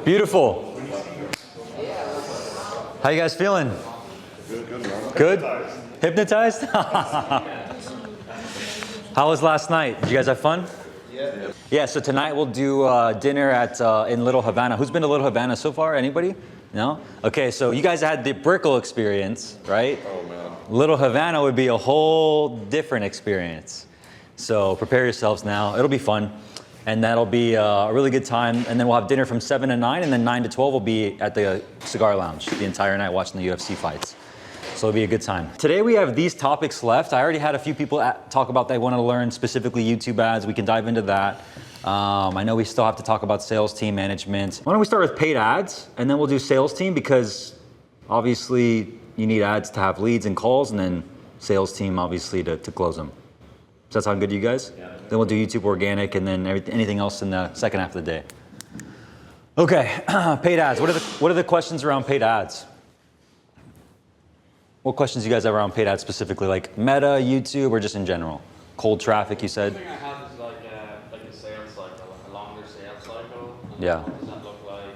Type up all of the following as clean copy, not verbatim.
Beautiful. How you guys feeling? Good? Hypnotized? How was last night? Did you guys have fun? Yeah. Yeah, so tonight we'll do dinner at in Little Havana. Who's been to Little Havana so far? Anybody? No? Okay, so you guys had the Brickell experience, right? Oh, man. Little Havana would be a whole different experience. So prepare yourselves now. It'll be fun. And that'll be a really good time. And then we'll have dinner from 7 to 9, and then 9 to 12 we'll be at the cigar lounge the entire night watching the UFC fights. So it'll be a good time. Today we have these topics left. I already had a few people talk about they want to learn specifically YouTube ads. We can dive into that. I know we still have to talk about sales team management. Why don't we start with paid ads, and then we'll do sales team, because obviously you need ads to have leads and calls, and then sales team obviously to close them. Does that sound good to you guys? Yeah. Then we'll do YouTube organic, and then anything else in the second half of the day. Okay, paid ads. What are the questions around paid ads? What questions do you guys have around paid ads specifically, like Meta, YouTube, or just in general? Cold traffic, you said? The thing I have is like a sales cycle, like a longer sales cycle. And Yeah. What does that look like?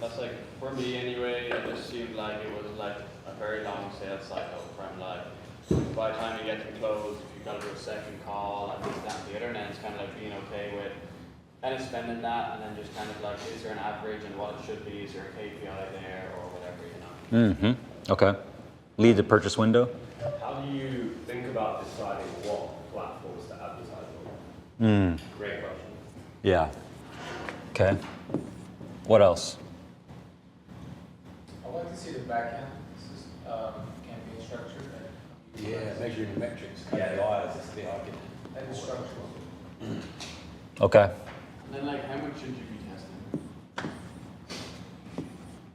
That's like, for me anyway, it just seemed like it was like a very long sales cycle from like, by the time you get to close, if you've got to do a second call, and this, that, and the other, and then it's kind of like being okay with kind of spending that, and then just kind of like, is there an average and what it should be? Is there a KPI there or whatever, you know? Mm-hmm. Okay. Lead to purchase window. How do you think about deciding what platforms to advertise on? Great question. Yeah. Okay. What else? I'd like to see the back end. This is campaign structure. Yeah, measuring the metrics, KPIs, is the argument. And the structure. Okay. And then like, how much should you be testing?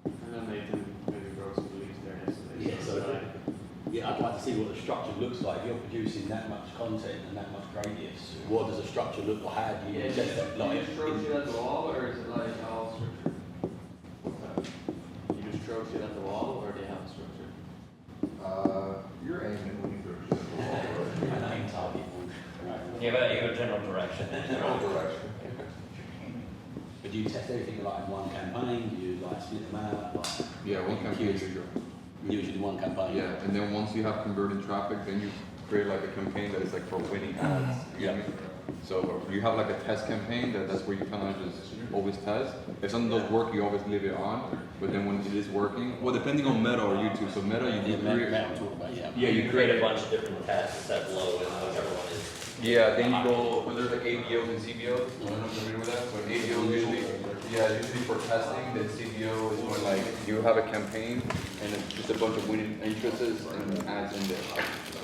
And then Nathan maybe broke some leads there yesterday. Yeah, so I'd like to see what the structure looks like. If you're producing that much content and that much creatives, what does the structure look like? How do you Yeah, test that? do you just throw shit at the wall, or is it like all structured? You just throw shit at the wall, or do you have a structure? You're aiming when you throw shit at the wall. And aim target. You have a general direction. General direction. But do you test everything like in one campaign? Do you like split them out? Like, Yeah, one campaign usually. usually one campaign. Yeah, and then once you have converting traffic, then you create like a campaign that is like for winning ads. You know what I mean? So you have like a test campaign that's where you kind of just always test. If something does work, you always leave it on. But then when it is working, well, depending on Meta or YouTube. So Meta, you can create. Yeah, You create a bunch of different tests, set low, and whichever one is. Yeah, then you go, well, there's like ABOs and CBOs. I don't know if you're familiar with that. So an ABO usually, usually for testing. Then CBO is when like you have a campaign and it's just a bunch of winning interests and ads in there.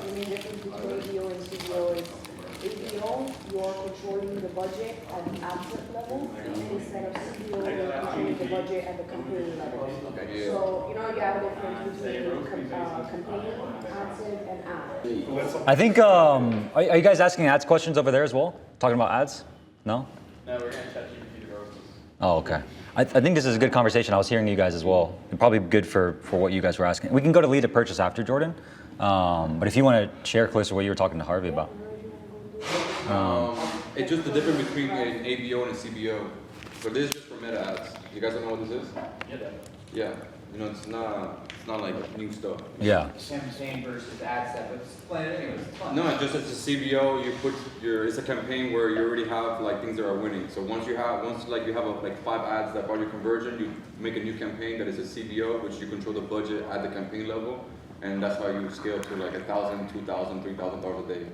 The main difference between ABO and CBO is ABO, you're controlling the budget at the asset level, instead of CBO, you're controlling the budget at the campaign level. Yeah. So, you know, you have a difference between campaign, asset, and ad. I think, are you guys asking ads questions over there as well? Talking about ads? No? No, we're gonna chat GPT to roast us. Oh, okay. I think this is a good conversation. I was hearing you guys as well. And probably good for what you guys were asking. We can go to lead to purchase after, Jordan. But if you want to share closer what you were talking to Harvey about. It's just the difference between an ABO and a CBO. So this is just for meta ads. You guys don't know what this is? Yeah. You know, it's not like new stuff. Yeah. Campaign versus ad set, but it's planned anyways. It's fun. No, it's a CBO. You put it's a campaign where you already have like things that are winning. So once you have like 5 ads that brought your conversion, you make a new campaign that is a CBO, which you control the budget at the campaign level, and that's how you scale to like $1,000, $2,000, $3,000 a day.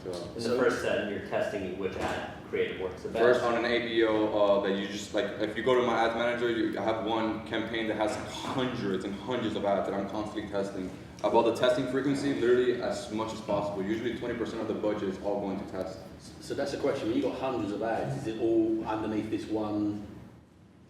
So In the first set, you're testing which ad creative works the best. first on an ABO that you just like, if you go to my ads manager, I have one campaign that has hundreds and hundreds of ads that I'm constantly testing. About the testing frequency, literally as much as possible. Usually 20% of the budget is all going to test. So that's a question. When you got hundreds of ads, is it all underneath this one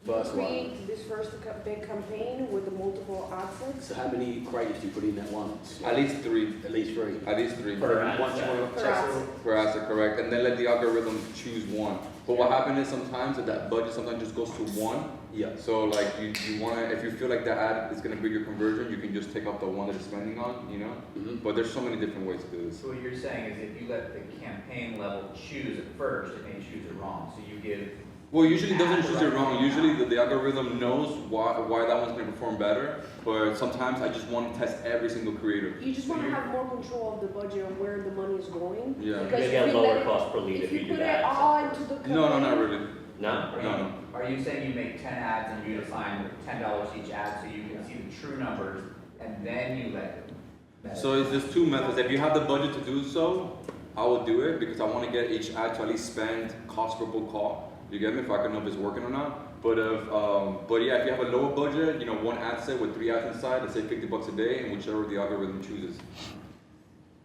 first one? Create this first big campaign with the multiple assets. So how many creatives do you put in at once? At least 3. At least 3. At least 3. Per ad Once you set. want to Per test ad. it. Per asset, correct. And then let the algorithm choose one. But what happens is sometimes that budget sometimes just goes to 1. Yeah. So like you want to, if you feel like the ad is going to bring your conversion, you can just take off the one that it's spending on, you know? But there's so many different ways to do this. So what you're saying is if you let the campaign level choose at first, it may choose it wrong. So you give Well, usually it doesn't choose it wrong. Usually the algorithm knows why that one's gonna perform better, but sometimes I just want to test every single creative. You just want to have more control of the budget and where the money is going. Yeah. You Because if get you lower let it- cost per lead if you you do put it that. all into the No, not campaign, really. No? No. Are you saying you make 10 ads and you assign $10 each ad so you can see the true numbers and then you let them? So there's two methods. If you have the budget to do so, I will do it because I want to get each ad to at least spend cost per book call. You get me? If I can know if it's working or not. But yeah, if you have a lower budget, you know, one ad set with 3 ads inside, let's say $50 a day, and whichever the algorithm chooses.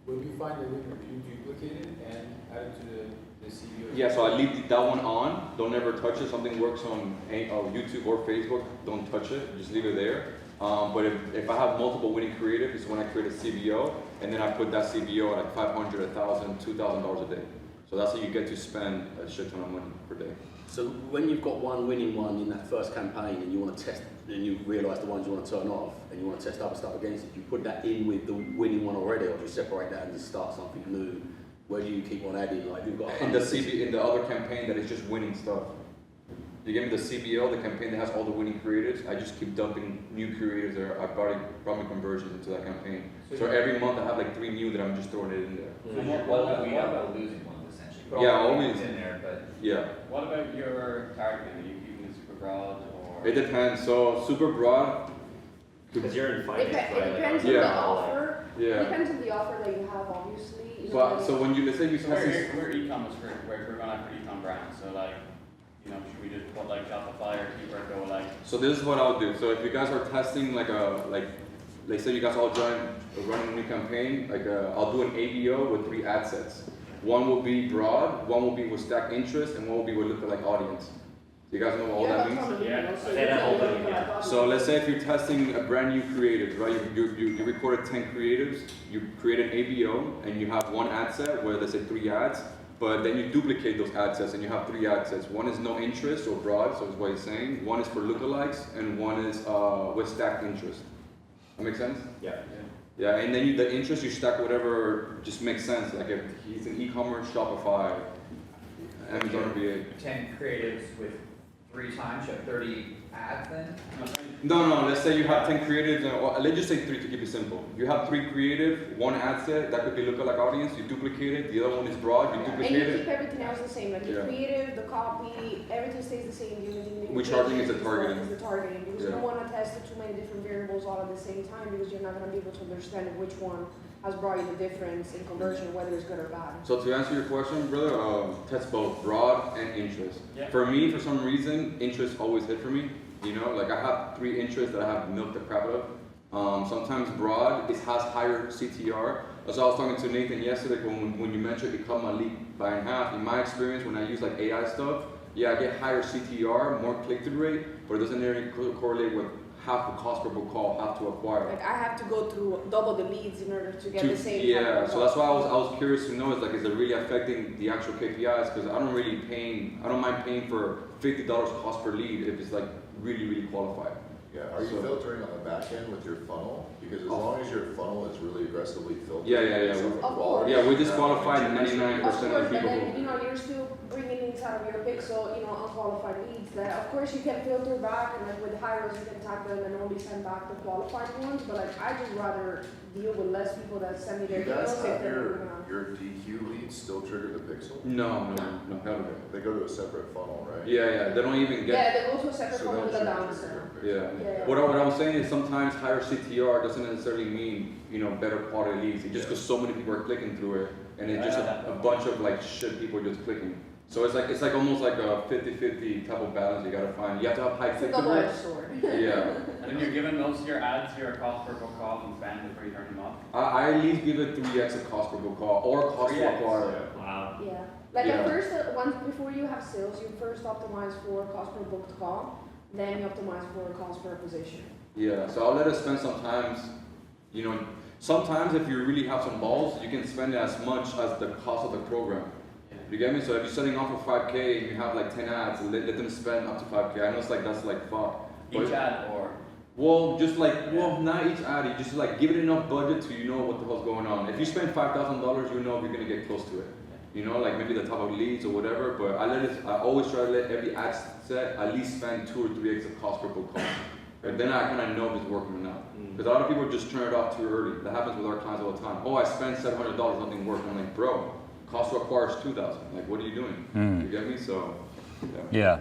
When you find a winner, do you duplicate it and add it to the CBO? Yeah, so I leave that one on. Don't ever touch it. Something works on YouTube or Facebook, don't touch it. Just leave it there. But if I have multiple winning creative, it's when I create a CBO, and then I put that CBO at like $500, $1,000, $2,000 a day. So that's how you get to spend a shit ton of money per day. So when you've got one winning one in that first campaign and you want to test, and you realise the ones you want to turn off, and you want to test other stuff against it, you put that in with the winning one already, or do you separate that and just start something new? Where do you keep on adding? Like you've got In the other campaign that is just winning stuff. You give me the CBO, the campaign that has all the winning creatives. I just keep dumping new creators there. I've brought me conversions into that campaign. So every month I have like 3 new that I'm just throwing it in there. So you're well weed out the losing ones essentially. Put all Yeah, the always. ones in there, but Yeah. What about your targeting? Are you keeping it super broad or? It depends. So super broad. Because you're in It finance, right? depends on Yeah. the offer. It Yeah. depends on the offer that you have, obviously. You know, So, like- so when you let's say you So test this. we're e-commerce, we're going after e-com brands, so like, you know, should we just put like Shopify or Keeper go like? So this is what I'll do. So if you guys are testing like let's say you guys all running a new campaign, I'll do an ABO with 3 ad sets. One will be broad, one will be with stack interest, and one will be with lookalike audience. You guys know what all You that have a means? ton of Yeah. emails, so Say you that can whole look thing at again. that So let's say if you're testing a brand new creative, right? You recorded 10 creatives, you create an ABO, and you have one ad set where let's say 3 ads, but then you duplicate those ad sets and you have 3 ad sets. One is no interest or broad, so that's what he's saying. One is for lookalikes, and one is with stacked interest. That make sense? Yeah. Yeah, and then the interest you stack whatever just makes sense. Like if he's in e-commerce, Shopify, Amazon FBA. 10 creatives with 3 times, you have 30 ads then? No, let's say you have 10 creatives, let's just say 3 to keep it simple. You have 3 creative, 1 ad set, that could be lookalike audience, you duplicate it, the other one is broad, you And duplicate you it. keep everything else the same, like the Yeah. creative, the copy, everything stays the same. The only thing that you We change charging is the is targeting. Is the targeting, because you Yeah. don't want to test too many different variables all at the same time, because you're not going to be able to understand which one has brought you the difference in conversion, whether it's good or bad. So to answer your question, brother, test both broad and interest. Yeah. For me, for some reason, interest always hit for me. You know, like I have 3 interests that I have milked the crap out of. Sometimes broad, it has higher CTR. So I was talking to Nathan yesterday when you mentioned it cut my lead by in half. In my experience, when I use like AI stuff, yeah, I get higher CTR, more click-through rate, but it doesn't really correlate with half the cost per book call, half to acquire. Like I have to go through double the leads in order to get the same. type Yeah, of so that's why I result. was curious to know is it really affecting the actual KPIs? Because I don't mind paying for $50 cost per lead if it's like really qualified. Yeah, are you So- filtering on the back end with your funnel? Because as long as your funnel is really aggressively filtered. Yeah. based on the Of quality, Yeah, we you're not disqualified gonna change 99% Of of course, but people then, who. you know, you're still bringing inside of your pixel, you know, unqualified leads that, of course, you can filter back, and like with hires, you can tag them and only send back the qualified ones, but like, I just rather deal with less people that send me Do their you guys emails if have they're, your DQ leads still trigger the pixel? No, hell no. They go to a separate funnel, right? Yeah, they don't even get. Yeah, they go to a separate So phone with that a should down trigger cell. your Yeah. pixel. Yeah. What I'm saying is sometimes higher CTR doesn't necessarily mean, you know, better quality leads. It's just because so many people are clicking through it, and it's just a bunch of like shit people just clicking. So it's like almost like a 50-50 type of balance you gotta find. You have to have high It's a click through double-edged rate. sword. Yeah. And then you're giving most of your ads your cost per book call and spend before you turn them off? I at least give it 3x of cost per book call or cost to 3x, acquire. Wow. Yeah, like Yeah. at first, once before you have sales, you first optimize for cost per booked call, then you optimize for cost per acquisition. Yeah, so I'll let it spend sometimes, you know, sometimes if you really have some balls, you can spend as much as the cost of the program. You get me? So if you're setting off for 5K and you have like 10 ads, let them spend up to 5K. I know it's like, that's like fuck. Each ad or? Well, just like, well, not each ad, you just like give it enough budget so you know what the hell's going on. If you spend $5,000, you know if you're gonna get close to it. You know, like maybe the top of leads or whatever, but I always try to let every ad set at least spend 2 or 3x of cost per book cost. And then I kind of know if it's working or not. Because a lot of people just turn it off too early. That happens with our clients all the time. Oh, I spent $700, nothing worked. I'm like, bro, cost to acquire is $2,000. Like, what are you doing? You get me? So, Yeah.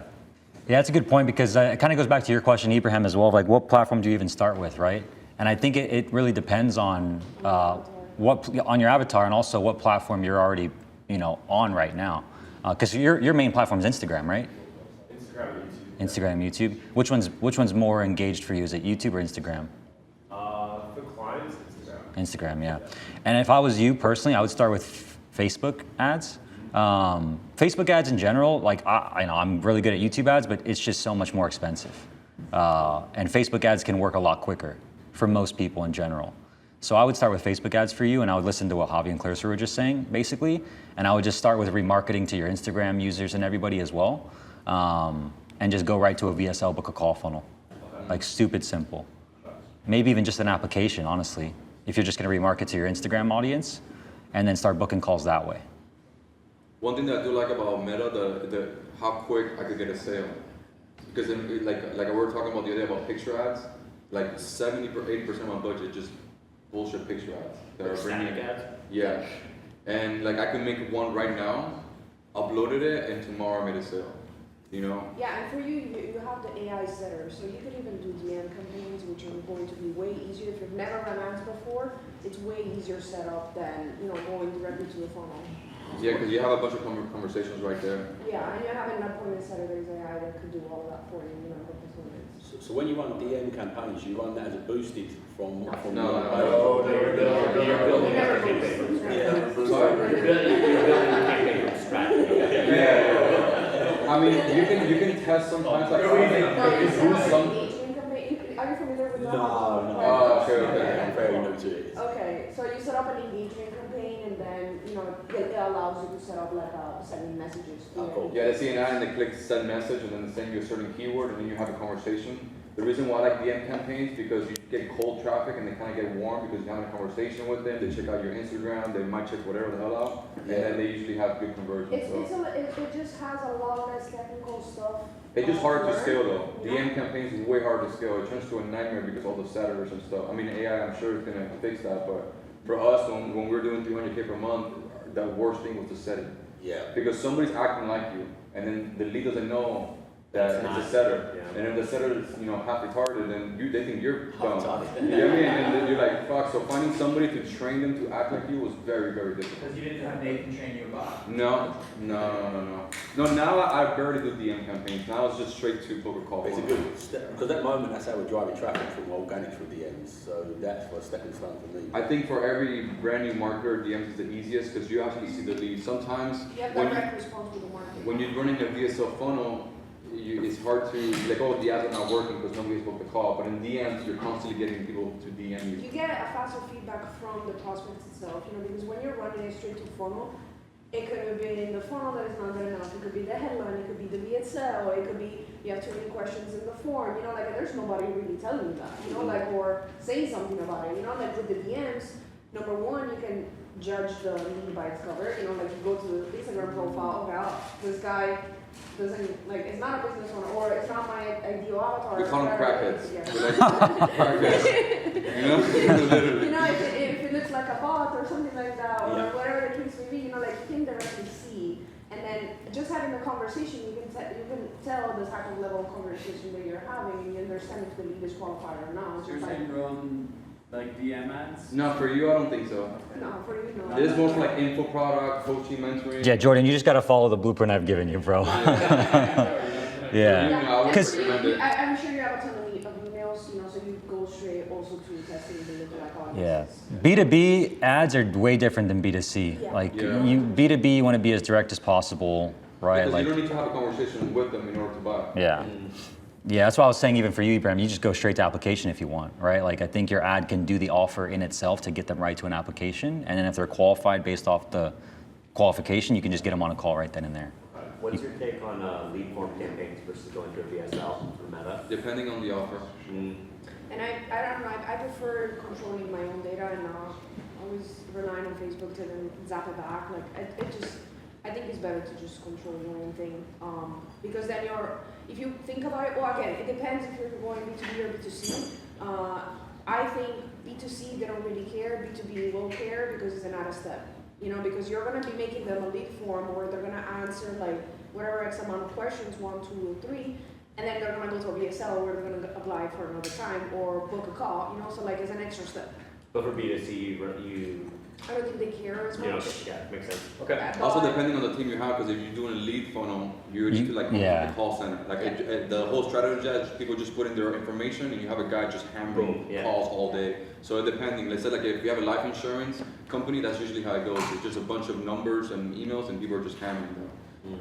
Yeah, that's a good point because it kind of goes back to your question, Ibrahim, as well. Like, what platform do you even start with, right? And I think it really depends on on your avatar and also what platform you're already, on right now. Because your main platform is Instagram, right? Instagram, YouTube. Which one's more engaged for you? Is it YouTube or Instagram? For clients, Instagram. Instagram, yeah. And if I was you personally, I would start with Facebook ads. Facebook ads in general, like I'm really good at YouTube ads, but it's just so much more expensive. And Facebook ads can work a lot quicker for most people in general. So I would start with Facebook ads for you, and I would listen to what Javi and Clarissa were just saying, basically. And I would just start with remarketing to your Instagram users and everybody as well. And just go right to a VSL book a call funnel. Like stupid simple. Maybe even just an application, honestly, if you're just gonna remarket to your Instagram audience and then start booking calls that way. One thing that I do like about Meta, the how quick I could get a sale. Because then, like we were talking about the other day about picture ads, like 70 or 80% of my budget just bullshit picture ads. That are bringing ads? Yeah. And like I could make one right now, uploaded it, and tomorrow I made a sale. Yeah, and for you have the AI setter, so you could even do DM campaigns, which are going to be way easier. If you've never run ads before, it's way easier setup than going directly to the funnel. Yeah, because you have a bunch of conversations right there. Yeah, and you have an appointment setter. There's AI that could do all of that for you. So when you run DM campaigns, you run that as a boosted from No. You're building a campaign. You're building a campaign from scratch. Yeah. I mean, you can test sometimes like Are you familiar with that? No. Oh, okay. I'm very new to it. Okay, so you set up an engagement campaign, and then it allows you to set up like sending messages. Cool. Yeah, they see an ad and they click send message, and then they send you a certain keyword, and then you have a conversation. The reason why I like DM campaigns because you get cold traffic and they kind of get warm because you're having a conversation with them. They check out your Instagram, they might check whatever the hell out, and then they usually have good conversion. It just has a lot less technical stuff. It's just hard to scale though. DM campaigns is way hard to scale. It turns to a nightmare because all the setters and stuff. I mean, AI, I'm sure is gonna fix that, but for us, when we're doing 300K per month, the worst thing was to set it. Yeah. Because somebody's acting like you, and then the lead doesn't know that it's a setter. Yeah. And if the setter is, half retarded, then they think you're dumb. Half-retarded. You know what I mean? And then you're like, fuck. So finding somebody to train them to act like you was very, very difficult. Because you didn't have Nathan train you about. No. No, now I barely do DM campaigns. Now it's just straight to book a call. It's a good step, because at that moment that's how we're driving traffic from organic through DMs. So that's a stepping stone for me. I think for every brand new marketer, DMs is the easiest because you actually see the lead. Sometimes You have direct response to the market. when you're running a VSL funnel, it's hard to like, oh, the ads are not working because nobody's booked the call. But in DMs, you're constantly getting people to DM you. You get a faster feedback from the prospects itself, because when you're running it straight to funnel, it could have been the funnel that is not good enough. It could be the headline. It could be the VSL. It could be you have too many questions in the form. There's nobody really telling you that. Or saying something about it. Like with the DMs, number one, you can judge the lead by its cover. You go to the Instagram profile. Okay, this guy doesn't it's not a business owner, or it's not my ideal avatar. We call them crackheads. Yeah. We're like, crackheads. Literally. If it looks like a bot or something like that, or whatever the case may be, you can directly see. And then just having the conversation, you can tell the type of level of conversation that you're having, and you understand if the lead is qualified or not. So you're saying run DM ads? No, for you, I don't think so. No, for you, no. It is more for like info product, coaching, mentoring. Yeah, Jordan, you just got to follow the blueprint I've given you, bro. Yeah. Because I'm sure you have a ton of emails, so you go straight also to testing the audiences. Yeah. B2B ads are way different than B2C. Yeah. B2B, you want to be as direct as possible, right? Because you don't need to have a conversation with them in order to buy. Yeah. Yeah, that's what I was saying even for you, Ibrahim. You just go straight to application if you want, right? I think your ad can do the offer in itself to get them right to an application. And then if they're qualified based off the qualification, you can just get them on a call right then and there. What's your take on lead form campaigns versus going to a VSL or Meta? Depending on the offer. And I don't know, I prefer controlling my own data and not always relying on Facebook to then zap it back. I think it's better to just control your own thing, because then if you think about it, well, again, it depends if you're going B2B or B2C. I think B2C, they don't really care, B2B will care because it's another step, because you're gonna be making them a lead form, or they're gonna answer like whatever X amount of questions, 1, 2, or 3, and then they're gonna go to a VSL where they're gonna apply for another time, or book a call, so like it's an extra step. But for B2C, you I don't think they care as much. yeah, makes sense. Okay. Also, depending on the team you have, because if you're doing a lead funnel, you need to like Yeah. the call center. Like the whole strategy is people just put in their information, and you have a guy just hammering Boom, yeah. calls all day. So depending, let's say like if you have a life insurance company, that's usually how it goes. It's just a bunch of numbers and emails, and people are just hammering them.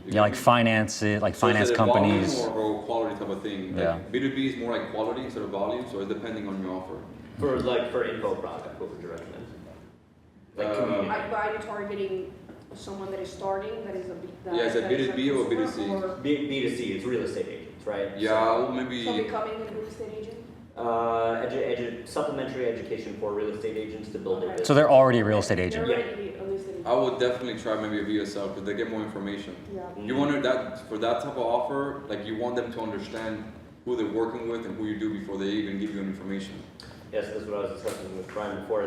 Yeah, like finance Is it companies. volume or quality type of thing. Yeah. Like B2B is more like quality instead of volume, so it's depending on your offer. For info product, what would you recommend? Like community. Are you targeting someone that is starting, that is a Yeah, is it that is a B2B or consumer, B2C? or B2C, it's real estate agents, right? Yeah, well, maybe. So becoming a real estate agent? Supplementary education for real estate agents to build their business. So they're already a real estate They're agent. already a real estate agent. I would definitely try maybe a VSL because they get more information. Yeah. You want that for that type of offer, like you want them to understand who they're working with and who you do before they even give you information. Yes, this is what I was discussing with Brian before.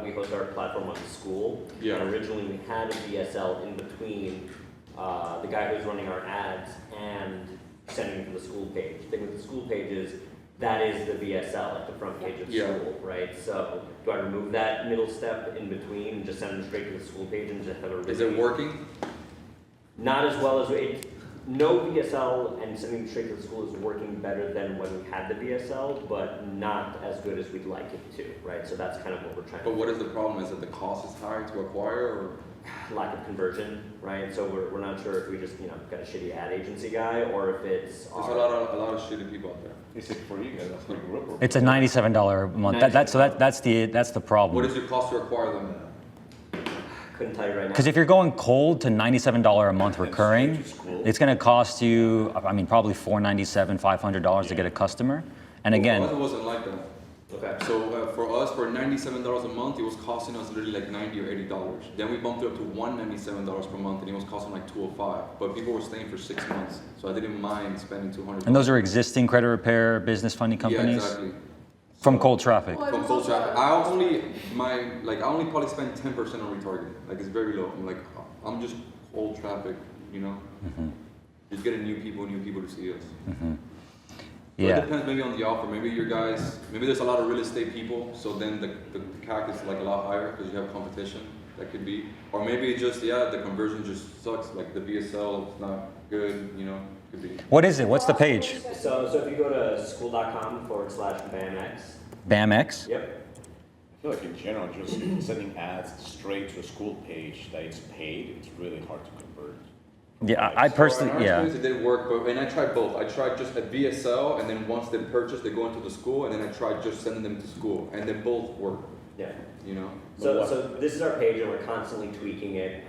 We host our platform on the school. Yeah. And originally we had a VSL in between the guy who's running our ads and sending them to the school page. The thing with the school page is that is the VSL, like the front page of Yeah. school, right? So do I remove that middle step in between and just send them straight to the school page and just have a Is it working? Not as well as it. No VSL and sending straight to the school is working better than when we had the VSL, but not as good as we'd like it to, right? So that's kind of what we're trying to But what is the problem? Is it the cost is high to acquire, or lack of conversion, right? So we're not sure if we just got a shitty ad agency guy or if it's there's a lot of shitty people out there. It's it for you guys, that's like real. It's a $97 a month. That's the What problem. is your cost to acquire them? couldn't tell you right now. Because if you're going cold to $97 a month recurring, it's going to cost you, probably $497, $500 to get a customer. And For us, again, it wasn't like that. Okay. So for us, for $97 a month, it was costing us literally like $90 or $80. Then we bumped it up to $197 per month, and it was costing like $205. But people were staying for 6 months, so I didn't mind spending $200. and those are existing credit repair business funding companies Yeah, exactly. from cold traffic. Well, From cold traffic, I only probably spend 10% on retargeting. Like it's very low. I'm just cold traffic, Just getting new people to see us. So it Yeah. depends maybe on the offer. Maybe maybe there's a lot of real estate people, so then the CAC is like a lot higher because you have competition. That could be, or maybe it just the conversion just sucks. Like the BSL is not good, Could be. What is it? What's the page? So if you go to school.com/BAMX. BAMX? Yep. I feel like in general, just sending ads straight to a school page that is paid, it's really hard to convert. Yeah, I So personally, in our yeah. experience, it didn't work, and I tried both. I tried just a VSL, and then once they purchase, they go into the school, and then I tried just sending them to school, and they both work. Yeah. So This is our page and we're constantly tweaking it.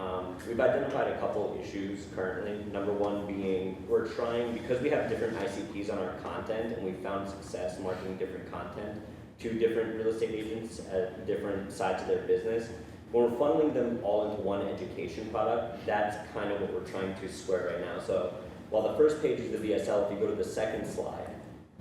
We've identified a couple issues currently. Number one being we're trying, because we have different ICPs on our content and we found success marketing different content to different real estate agents at different sides of their business. When we're funneling them all into one education product, that's kind of what we're trying to square right now. So while the first page is the VSL, if you go to the second slide,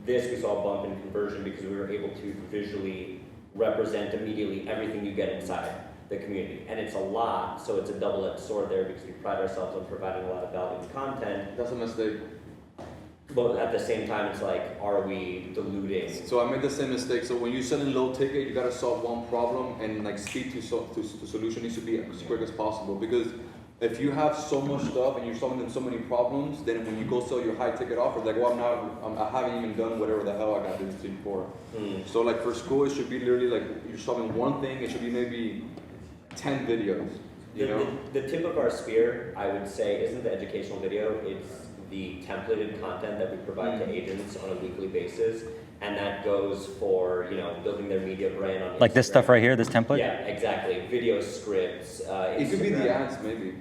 this we saw a bump in conversion because we were able to visually represent immediately everything you get inside the community. And it's a lot, so it's a double-edged sword there because we pride ourselves on providing a lot of valuable content. that's a mistake. But at the same time, it's like, are we diluting? So I made the same mistake. So when you're selling low ticket, you gotta solve one problem, and like speed to solution needs to be as quick as possible. Because if you have so much stuff and you're solving them so many problems, then when you go sell your high ticket offer, like, well, I haven't even done whatever the hell I got this thing for. So like for school, it should be literally like you're solving one thing. It should be maybe 10 videos. The tip of our spear, I would say, isn't the educational video. It's the templated content that we provide to agents on a weekly basis. And that goes for, building their media brand on Like this Instagram. stuff right here, this template? Yeah, exactly. Video scripts. It could be the Instagram. ads, maybe.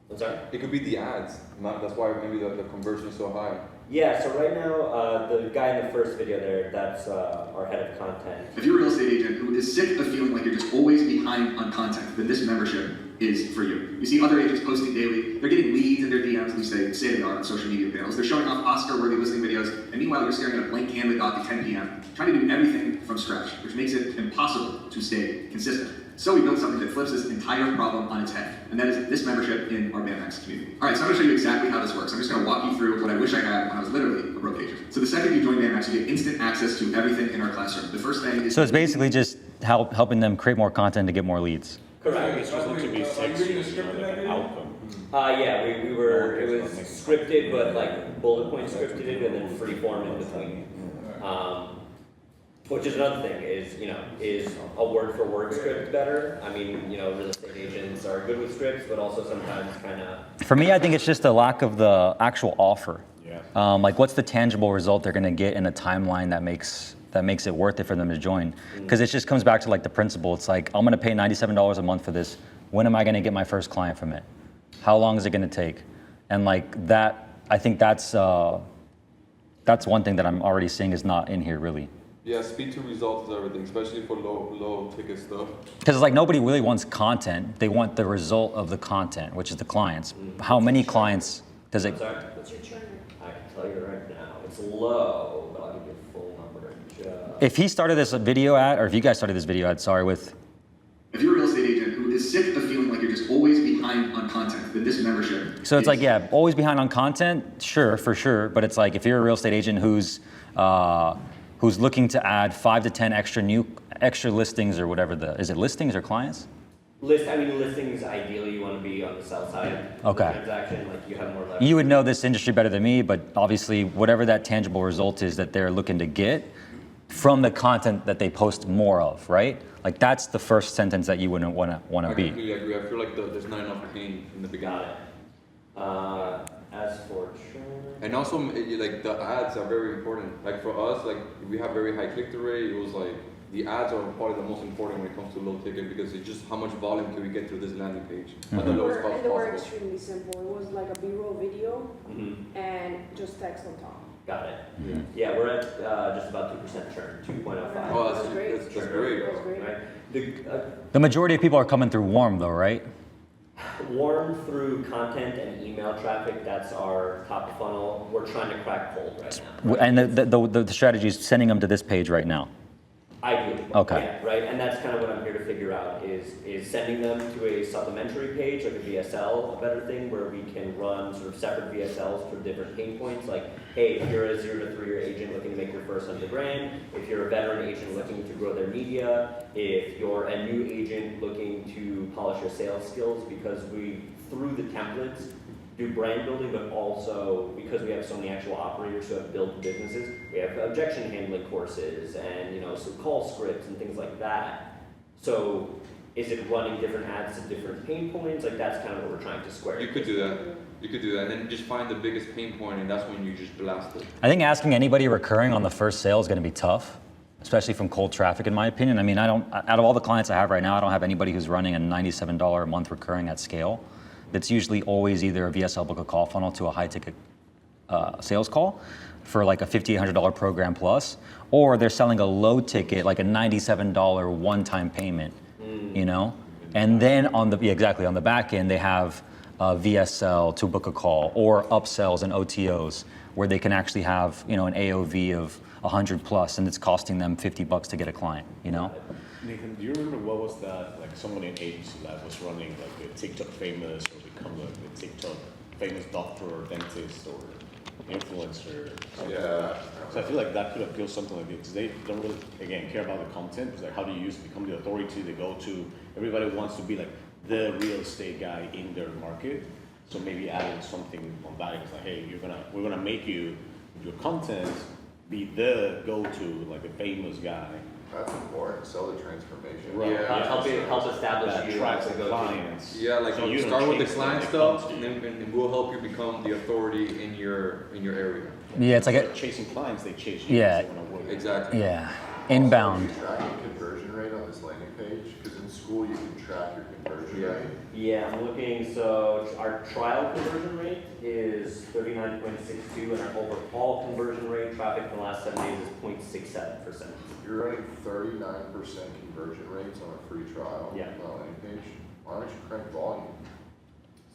I'm sorry? It could be the ads. That's why maybe the conversion is so high. Yeah, so right now, the guy in the first video there, that's our head of content. If you're a real estate agent who is sick of feeling like you're just always behind on content, then this membership is for you. You see other agents posting daily. They're getting leads in their DMs, at least they say they are on social media panels. They're showing off Oscar-worthy listening videos, and meanwhile you're staring at a blank Canva doc at 10 p.m., trying to do everything from scratch, which makes it impossible to stay consistent. So we built something that flips this entire problem on its head, and that is this membership in our BAMX community. All right, so I'm gonna show you exactly how this works. I'm just gonna walk you through what I wish I had when I was literally a broke agent. So the second you join BAMX, you get instant access to everything in our classroom. The first thing is— So it's basically just helping them create more content to get more leads. Correct. It's supposed to be sexy, like an outcome. Yeah, we were, it was scripted, but like bullet point scripted and then free form in between. Which is another thing, is a word for word script better? I mean, real estate agents are good with scripts, but also sometimes kind of. For me, I think it's just a lack of the actual offer. Yeah. Like what's the tangible result they're gonna get in a timeline that makes it worth it for them to join? Because it just comes back to like the principle. It's like, I'm gonna pay $97 a month for this. When am I gonna get my first client from it? How long is it gonna take? And like that, I think that's one thing that I'm already seeing is not in here really. Yeah, speed to results is everything, especially for low ticket stuff. Because it's like nobody really wants content. They want the result of the content, which is the clients. How many clients does it? Sorry? What's your churn rate? I can tell you right now, it's low, but I'll give you a full number. If he started this video ad, or if you guys started this video ad, sorry, with. If you're a real estate agent who is sick of feeling like you're just always behind on content, then this membership— So it's like, yeah, always behind on content, sure, for sure. But it's like if you're a real estate agent who's looking to add 5 to 10 extra listings or whatever is it listings or clients? Listings, ideally you want to be on the sell side of the transaction, like you have more leverage. You would know this industry better than me, but obviously whatever that tangible result is that they're looking to get from the content that they post more of, right? Like that's the first sentence that you wouldn't want to I be. completely agree. I feel like there's not enough pain in the beginning. Got it. As for churn. And also, like the ads are very important. Like for us, like we have very high click-through rate. It was like the ads are probably the most important when it comes to low ticket because it's just how much volume can we get through this landing page at the lowest cost And they were possible. extremely simple. It was like a B-roll video and just text on top. Got it. Yeah, we're at just about 2% churn, 2.05. Oh, That's great. that's great. That's great. Right? The majority of people are coming through warm though, right? Warm through content and email traffic, that's our top of funnel. We're trying to crack cold right now. And the strategy is sending them to this page right now. Ideally. Okay. Yeah, right, and that's kind of what I'm here to figure out is sending them to a supplementary page, like a VSL, a better thing, where we can run sort of separate VSLs for different pain points. Like, hey, if you're a 0 to 3 year agent looking to make your first $100,000, if you're a veteran agent looking to grow their media, if you're a new agent looking to polish your sales skills, because we, through the templates, do brand building, but also because we have so many actual operators who have built businesses, we have objection handling courses and some call scripts and things like that. So is it running different ads to different pain points? Like that's kind of what we're trying to square. You could do that. You could do that, and then just find the biggest pain point, and that's when you just blast it. I think asking anybody recurring on the first sale is going to be tough, especially from cold traffic, in my opinion. I mean, out of all the clients I have right now, I don't have anybody who's running a $97 a month recurring at scale. That's usually always either a VSL book a call funnel to a high ticket sales call for like a $5,800 program plus, or they're selling a low ticket, like a $97 one-time payment, and then on the back end, they have VSL to book a call or upsells and OTOs where they can actually have, an AOV of 100 plus and it's costing them $50 to get a client, Nathan, do you remember what was that, like someone in agency that was running like a TikTok famous or become like a TikTok famous doctor or dentist or influencer? Yeah. So I feel like that could appeal something like this because they don't really, again, care about the content. It's like how do you become the authority they go to? Everybody wants to be like the real estate guy in their market. So maybe adding something on that. It's like, hey, we're gonna make you your content be the go-to, like a famous guy. That's important. Sell the transformation. Right. Yeah. Help establish That you attracts as a the go-to. clients. Yeah, like So you don't start with the chase client them, stuff, they come and to you. then we'll help you become the authority in your area. Yeah, it's like Instead of chasing clients, they chase you. Yeah. They wanna work. Exactly. yeah, inbound. Also, are you tracking conversion rate on this landing page? Because in school you can track your conversion Yeah. rate. Yeah, I'm looking, so our trial conversion rate is 39.62 and our overall conversion rate, traffic in the last 7 days is 0.67%. You're running 39% conversion rates on a free trial Yeah. on a landing page. Why don't you crank volume?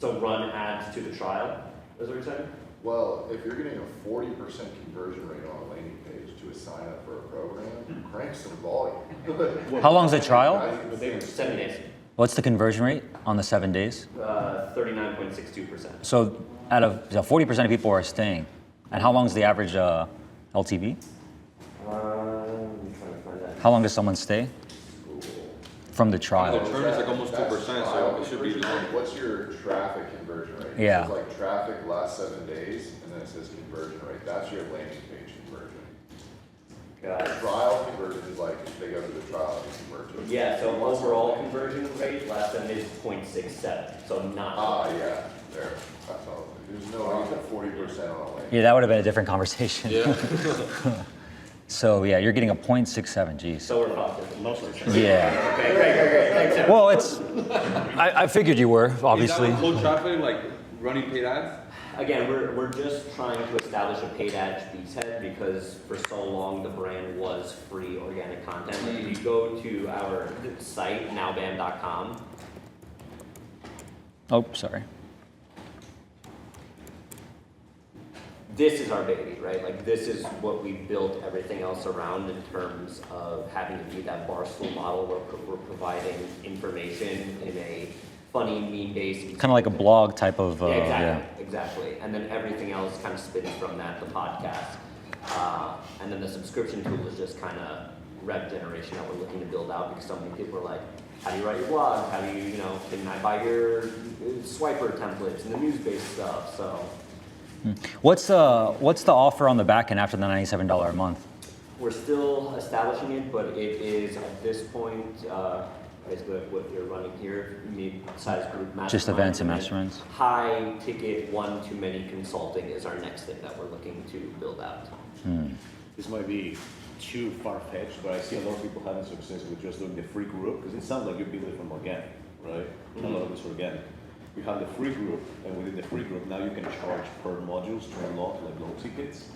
So run ads to the trial, is what you're saying? Well, if you're getting a 40% conversion rate on a landing page to a sign up for a program, crank some volume. How long's the trial? 7 days. What's the conversion rate on the 7 days? 39.62%. So out of 40% of people are staying. And how long's the average LTV? I'm trying to find that. How long does someone stay from the The trial? term is like almost 2%, so it should be long. What's your traffic conversion rate? Yeah. It says like traffic last 7 days, and then it says conversion rate. That's your landing page conversion. Trial conversion is like, if they go to the trial and convert to it. Yeah, so overall conversion rate last time is 0.67, so not. Yeah, there. That's all. There's no reason 40% on a landing. Yeah, that would have been a different conversation. Yeah. So yeah, you're getting a 0.67, geez. So we're positive. Yeah. Okay, great. Thanks, Evan. Well, it's, I figured you were, obviously. Is that with cold traffic, like running paid ads? Again, we're just trying to establish a paid ad beachhead because for so long the brand was free organic content. Like if you go to our site, nowbam.com, Oh, sorry. this is our baby, right? Like this is what we built everything else around in terms of having to be that barstool model where we're providing information in a funny, meme-based. Kind of like a blog type of, Yeah, exactly. And then everything else kind of spins from that, the podcast. And then the subscription tool is just kind of rev generation that we're looking to build out because so many people are like, how do you write your blog? How do you, can I buy your swiper templates and the news-based stuff? So What's the offer on the back end after the $97 a month? we're still establishing it, but it is at this point, basically what you're running here, mid-sized group mastermind. Just events and masterminds? High ticket, one-to-many consulting is our next thing that we're looking to build out. This might be too far-fetched, but I see a lot of people having success with just doing the free group, because it sounds like you build it from organic, right? A lot of it's organic. We have the free group, and within the free group, now you can charge per modules to unlock like low tickets.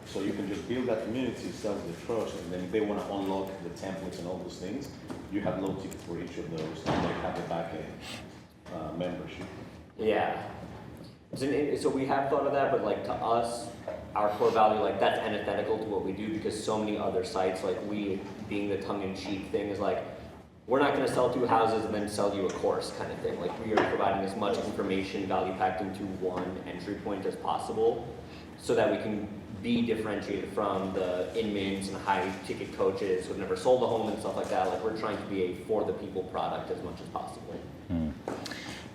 So you can just build that community, sell the trust, and then if they want to unlock the templates and all those things, you have low tickets for each of those, and they have the back-end membership. Yeah. So we have thought of that, but like to us, our core value, like that's antithetical to what we do because so many other sites, like we being the tongue-in-cheek thing is like, we're not going to sell 2 houses and then sell you a course kind of thing. Like we are providing as much information value packed into one entry point as possible so that we can be differentiated from the inmates and high ticket coaches who've never sold a home and stuff like that. Like we're trying to be a for the people product as much as possible.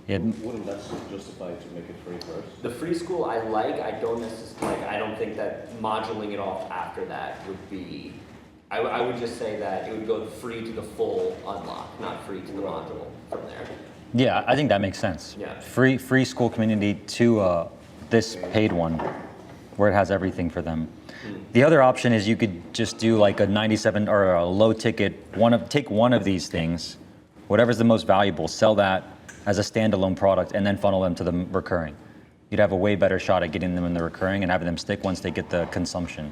Yeah. Wouldn't that justify to make it free first? The free school I like, I don't necessarily, I don't think that moduling it off after that would be, I would just say that it would go free to the full unlock, not free to the module from there. Yeah, I think that makes sense. Yeah. Free school community to this paid one, where it has everything for them. The other option is you could just do like a 97 or a low ticket, take one of these things, whatever's the most valuable, sell that as a standalone product and then funnel them to the recurring. You'd have a way better shot at getting them in the recurring and having them stick once they get the consumption.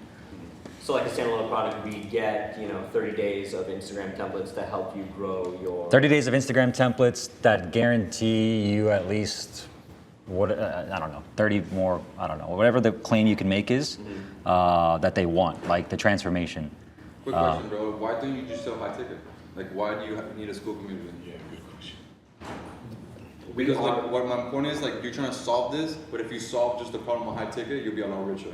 So like a standalone product, we get 30 days of Instagram templates to help you grow your 30 days of Instagram templates that guarantee you at least, I don't know, 30 more, I don't know, whatever the claim you can make is that they want, like the transformation. Quick question, bro. Why don't you just sell high ticket? Like, why do you need a school community? Yeah, good question. Because like, what my point is, like, you're trying to solve this, but if you solve just the problem of high ticket, you'll be a lot richer.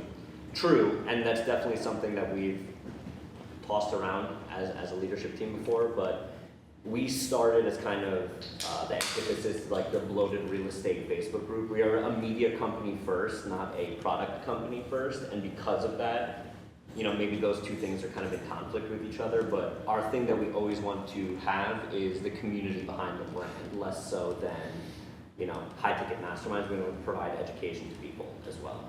True, and that's definitely something that we've tossed around as a leadership team before, but we started as kind of the antithesis, like the bloated real estate Facebook group. We are a media company first, not a product company first, and because of that, maybe those two things are kind of in conflict with each other, but our thing that we always want to have is the community behind the brand, less so than, high ticket masterminds. We want to provide education to people as well.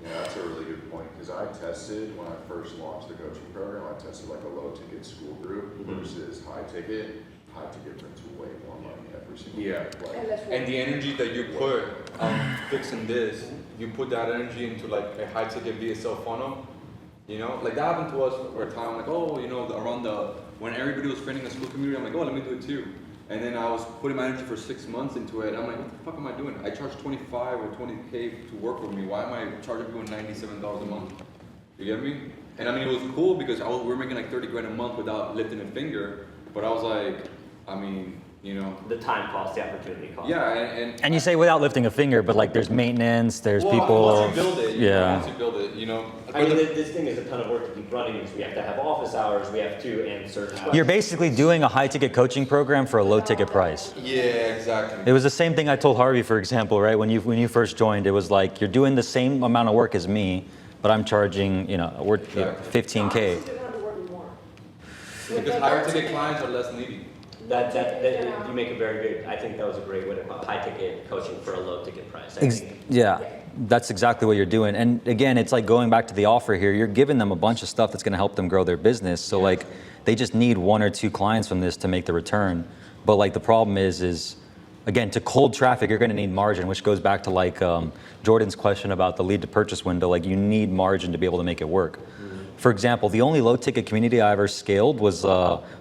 Yeah, that's a really good point, because I tested, when I first launched the coaching program, I tested like a low ticket school group versus high ticket. High ticket brings way more money every single year. And the energy that you put fixing this, you put that energy into like a high ticket VSL funnel, like that happened to us for a time. Like, around when everybody was training the school community, I'm like, let me do it too. And then I was putting my energy for 6 months into it. I'm like, what the fuck am I doing? I charge 25 or 20K to work with me. Why am I charging people $97 a month? You get me? And I mean, it was cool because we were making like 30 grand a month without lifting a finger. But I was like, I mean, you know. The time cost, the opportunity cost. Yeah, And you say without lifting a finger, but like there's maintenance, there's well, people. Once you build it, yeah. once you build it, you know. I mean, this thing is a ton of work to keep running because we have to have office hours, we have to answer questions. You're basically doing a high ticket coaching program for a low ticket price. Yeah, exactly. It was the same thing I told Harvey, for example, right? When you first joined, it was like, you're doing the same amount of work as me, but I'm charging, we're Exactly. 15K. They're gonna be working more. Because higher ticket clients are less needy. That you make a very good. I think that was a great way to put high ticket coaching for a low ticket price. I think. Yeah, that's exactly what you're doing. And again, it's like going back to the offer here. You're giving them a bunch of stuff that's going to help them grow their business. So like, they just need 1 or 2 clients from this to make the return. But like the problem is again, to cold traffic, you're going to need margin, which goes back to like Jordan's question about the lead to purchase window. Like you need margin to be able to make it work. For example, the only low ticket community I ever scaled was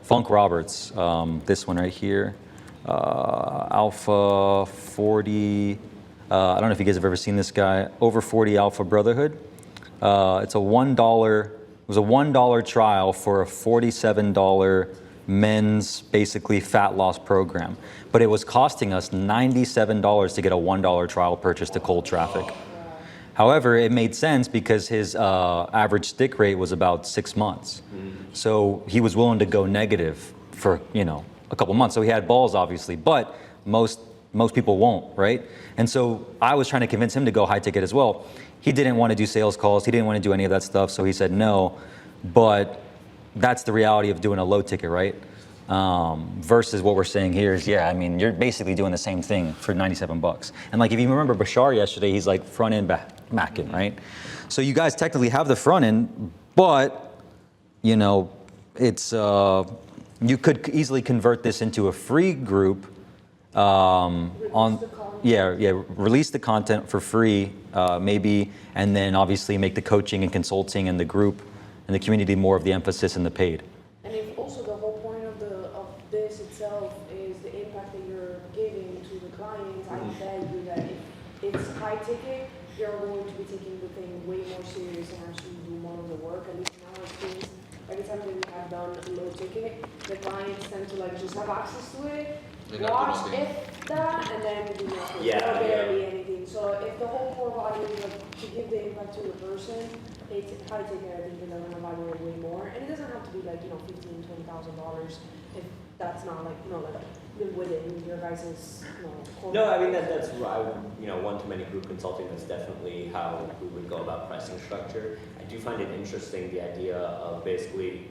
Funk Roberts. This one right here, Alpha 40. I don't know if you guys have ever seen this guy. Over 40 Alpha Brotherhood. It's a $1. It was a $1 trial for a $47 men's basically fat loss program, but it was costing us $97 to get a $1 trial purchase to cold traffic. However, it made sense because his average stick rate was about 6 months. So he was willing to go negative for, a couple months. So he had balls, obviously, but most people won't, right? And so I was trying to convince him to go high ticket as well. He didn't want to do sales calls. He didn't want to do any of that stuff. So he said no, but that's the reality of doing a low ticket, right? Versus what we're saying here is, you're basically doing the same thing for $97. And like, if you remember Bashar yesterday, he's like front end, back end, right? So you guys technically have the front end, but it's, you could easily convert this into a free group, release the content for free, maybe, and then obviously make the coaching and consulting and the group and the community more of the emphasis in the paid. And if also the whole point of this itself is the impact that you're giving to the clients, I bet you that if it's high ticket, you're going to be taking the thing way more serious and actually do more of the work. At least in our experience, every time that we have done low ticket, the clients tend to like just have access to it, watch if that, and then do nothing. Or barely anything. So if the whole core value is like to give the impact to the person, it's high ticket. I think they're gonna value it way more, and it doesn't have to be like $15,000-$20,000 if that's not like within your guys's core. No, I mean that's one-to-many group consulting. That's definitely how we would go about pricing structure. I do find it interesting the idea of basically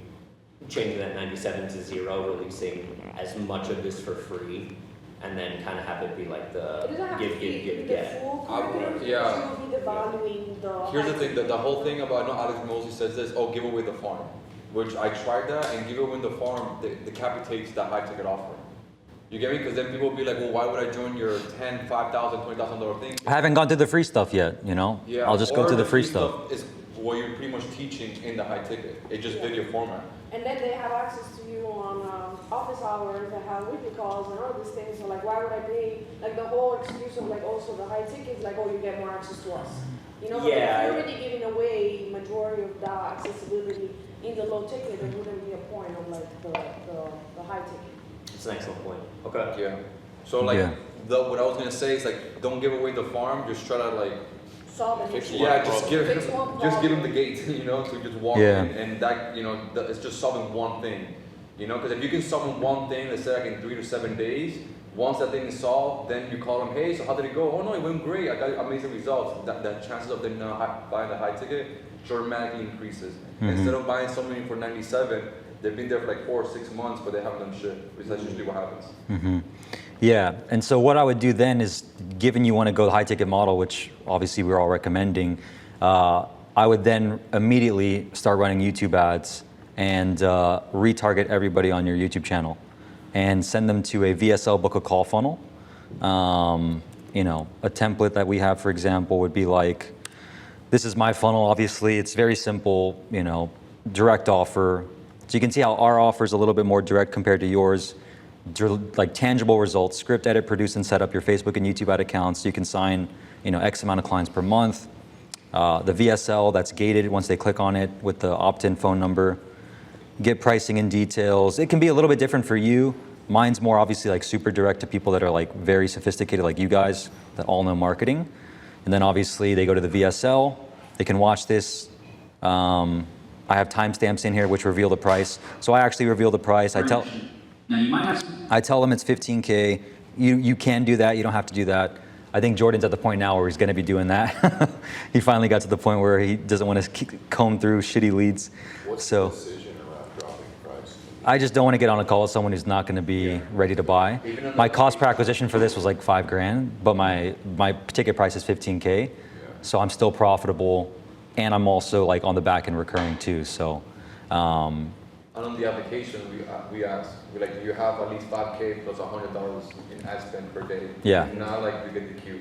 changing that 97 to 0, releasing as much of this for free, and then kind of have it be like the give, get. Here's the thing, the whole thing about, Alex Mosley says this, give away the farm. Which I tried that, and give away the farm decapitates the high ticket offer. You get me? Because then people will be like, well, why would I join your $10,000, $5,000, $20,000 thing? I haven't gone through the free stuff yet, Yeah, I'll just go through the free stuff. Is what you're pretty much teaching in the high ticket. It's just video format. And then they have access to you on office hours, they have weekly calls and all these things. So like, why would I pay? Like the whole excuse of like also the high tickets, like, you get more access to us. But if you're already giving away majority of that accessibility in the low ticket, there wouldn't be a point of like the high ticket. It's an excellent point. Okay. Yeah. So what I was gonna say is like, don't give away the farm. Just try to like. Just give him the gate, to just walk in, and that, it's just solving one thing, because if you can solve one thing, let's say like in 3 to 7 days, once that thing is solved, then you call them, hey, so how did it go? Oh no, it went great, I got amazing results. That chances of them buying the high ticket dramatically increases. Instead of buying something for 97, they've been there for like 4 or 6 months, but they haven't done shit, which that's usually what happens. Yeah, and so what I would do then is, given you want to go the high ticket model, which obviously we're all recommending, I would then immediately start running YouTube ads and retarget everybody on your YouTube channel and send them to a VSL book a call funnel. A template that we have, for example, would be like, this is my funnel, obviously, it's very simple, direct offer. So you can see how our offer is a little bit more direct compared to yours. like tangible results, script, edit, produce, and set up your Facebook and YouTube ad accounts. You can sign, X amount of clients per month. The VSL, that's gated once they click on it with the opt-in phone number. Get pricing and details. It can be a little bit different for you. Mine's more obviously like super direct to people that are like very sophisticated like you guys that all know marketing. And then obviously they go to the VSL. They can watch this. I have timestamps in here which reveal the price. So I actually reveal the price. I tell them it's 15K. You can do that. You don't have to do that. I think Jordan's at the point now where he's going to be doing that. He finally got to the point where he doesn't want to comb through shitty leads. What's So the decision around dropping price? I just don't want to get on a call with someone who's not going to be ready to buy. My cost per acquisition for this was like $5,000, but my ticket price is 15K. So I'm still profitable, and I'm also like on the back end recurring too. So. And on the application, we asked, do you have at least 5K plus $100 in ad spend per day? Yeah. Now, we get the queue.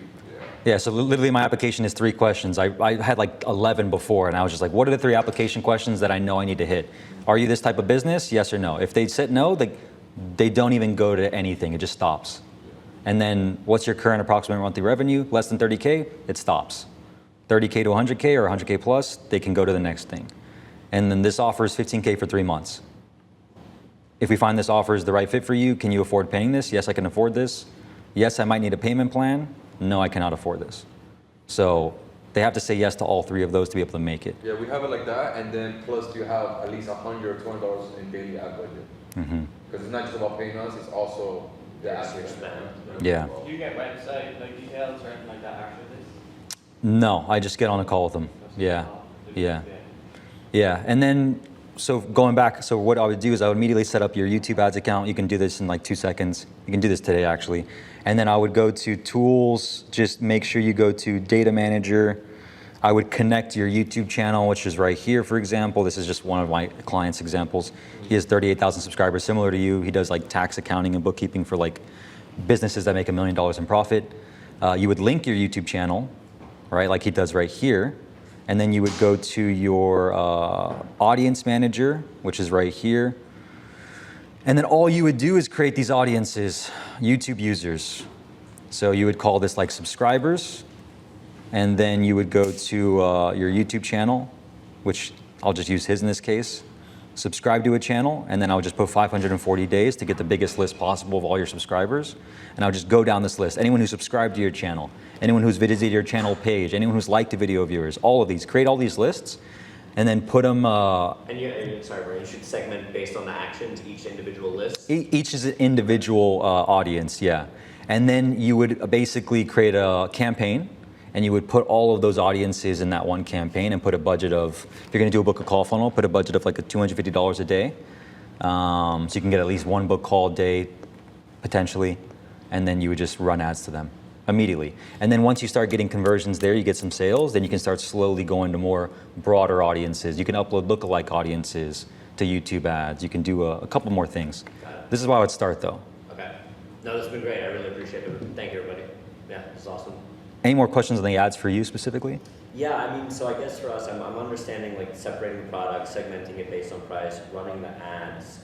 Yeah, so literally my application is 3 questions. I had like 11 before, and I was just like, what are the 3 application questions that I know I need to hit? Are you this type of business? Yes or no? If they said no, they don't even go to anything. It just stops. And then what's your current approximate monthly revenue? Less than 30K, it stops. 30K to 100K or 100K plus, they can go to the next thing. And then this offer is 15K for 3 months. If we find this offer is the right fit for you, can you afford paying this? Yes, I can afford this. Yes, I might need a payment plan. No, I cannot afford this. So they have to say yes to all 3 of those to be able to make it. Yeah, we have it like that, and then plus you have at least $100 or $200 in daily ad budget. Because it's not just about paying us, it's also the ad spend. Yeah. Do you get website details or anything like that after this? No, I just get on a call with them. Yeah, yeah. Yeah, and then, so going back, so what I would do is I would immediately set up your YouTube ads account. You can do this in like 2 seconds. You can do this today actually. And then I would go to tools, just make sure you go to data manager. I would connect your YouTube channel, which is right here, for example. This is just one of my clients' examples. He has 38,000 subscribers, similar to you. He does like tax accounting and bookkeeping for like businesses that make $1 million in profit. You would link your YouTube channel, right, like he does right here. And then you would go to your audience manager, which is right here. And then all you would do is create these audiences, YouTube users. So you would call this like subscribers. And then you would go to your YouTube channel, which I'll just use his in this case. Subscribe to a channel, and then I would just put 540 days to get the biggest list possible of all your subscribers. And I would just go down this list. Anyone who subscribed to your channel, anyone who's visited your channel page, anyone who's liked the video of yours, all of these. Create all these lists, and then put them. Sorry, Brian, you should segment based on the actions, each individual list. Each is an individual audience, yeah. And then you would basically create a campaign, and you would put all of those audiences in that one campaign and put a budget of, if you're gonna do a book a call funnel, put a budget of like $250 a day. So you can get at least 1 book call a day, potentially, and then you would just run ads to them immediately. And then once you start getting conversions there, you get some sales, then you can start slowly going to more broader audiences. You can upload lookalike audiences to YouTube ads. You can do a couple more things. This is why I would start though. Okay. No, this has been great. I really appreciate it. Thank you, everybody. Yeah, this is awesome. Any more questions on the ads for you specifically? Yeah, I mean, so I guess for us, I'm understanding like separating the product, segmenting it based on price, running the ads.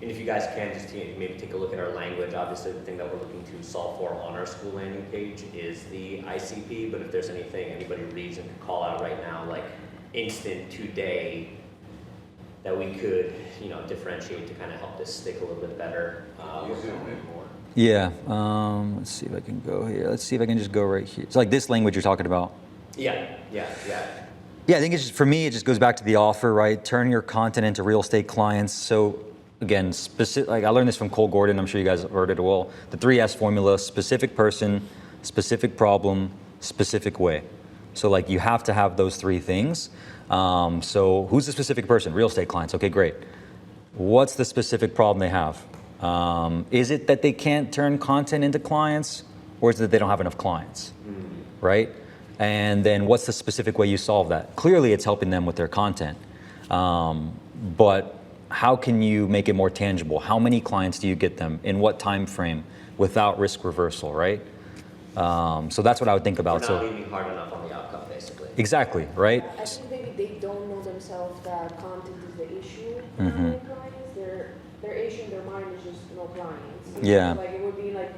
And if you guys can just maybe take a look at our language, obviously the thing that we're looking to solve for on our school landing page is the ICP, but if there's anything anybody reads and could call out right now, like instant today, that we could, differentiate to kind of help this stick a little bit better. You zoom in more. Yeah, let's see if I can go here. Let's see if I can just go right here. It's like this language you're talking about. Yeah. Yeah, I think it's just, for me, it just goes back to the offer, right? Turn your content into real estate clients. So again, like I learned this from Cole Gordon. I'm sure you guys have heard it well. The 3S formula: specific person, specific problem, specific way. So like you have to have those 3 things. So who's the specific person? Real estate clients. Okay, great. What's the specific problem they have? Is it that they can't turn content into clients, or is it that they don't have enough clients, right? And then what's the specific way you solve that? Clearly it's helping them with their content, but how can you make it more tangible? How many clients do you get them? In what time frame without risk reversal, right? So that's what I would think about. We're not leaning hard enough on the outcome, basically. Exactly, right? I think maybe they don't know know themselves that content is the issue for Mhm. many clients. Their issue in their mind is just no clients. You know? Yeah. Like it would be like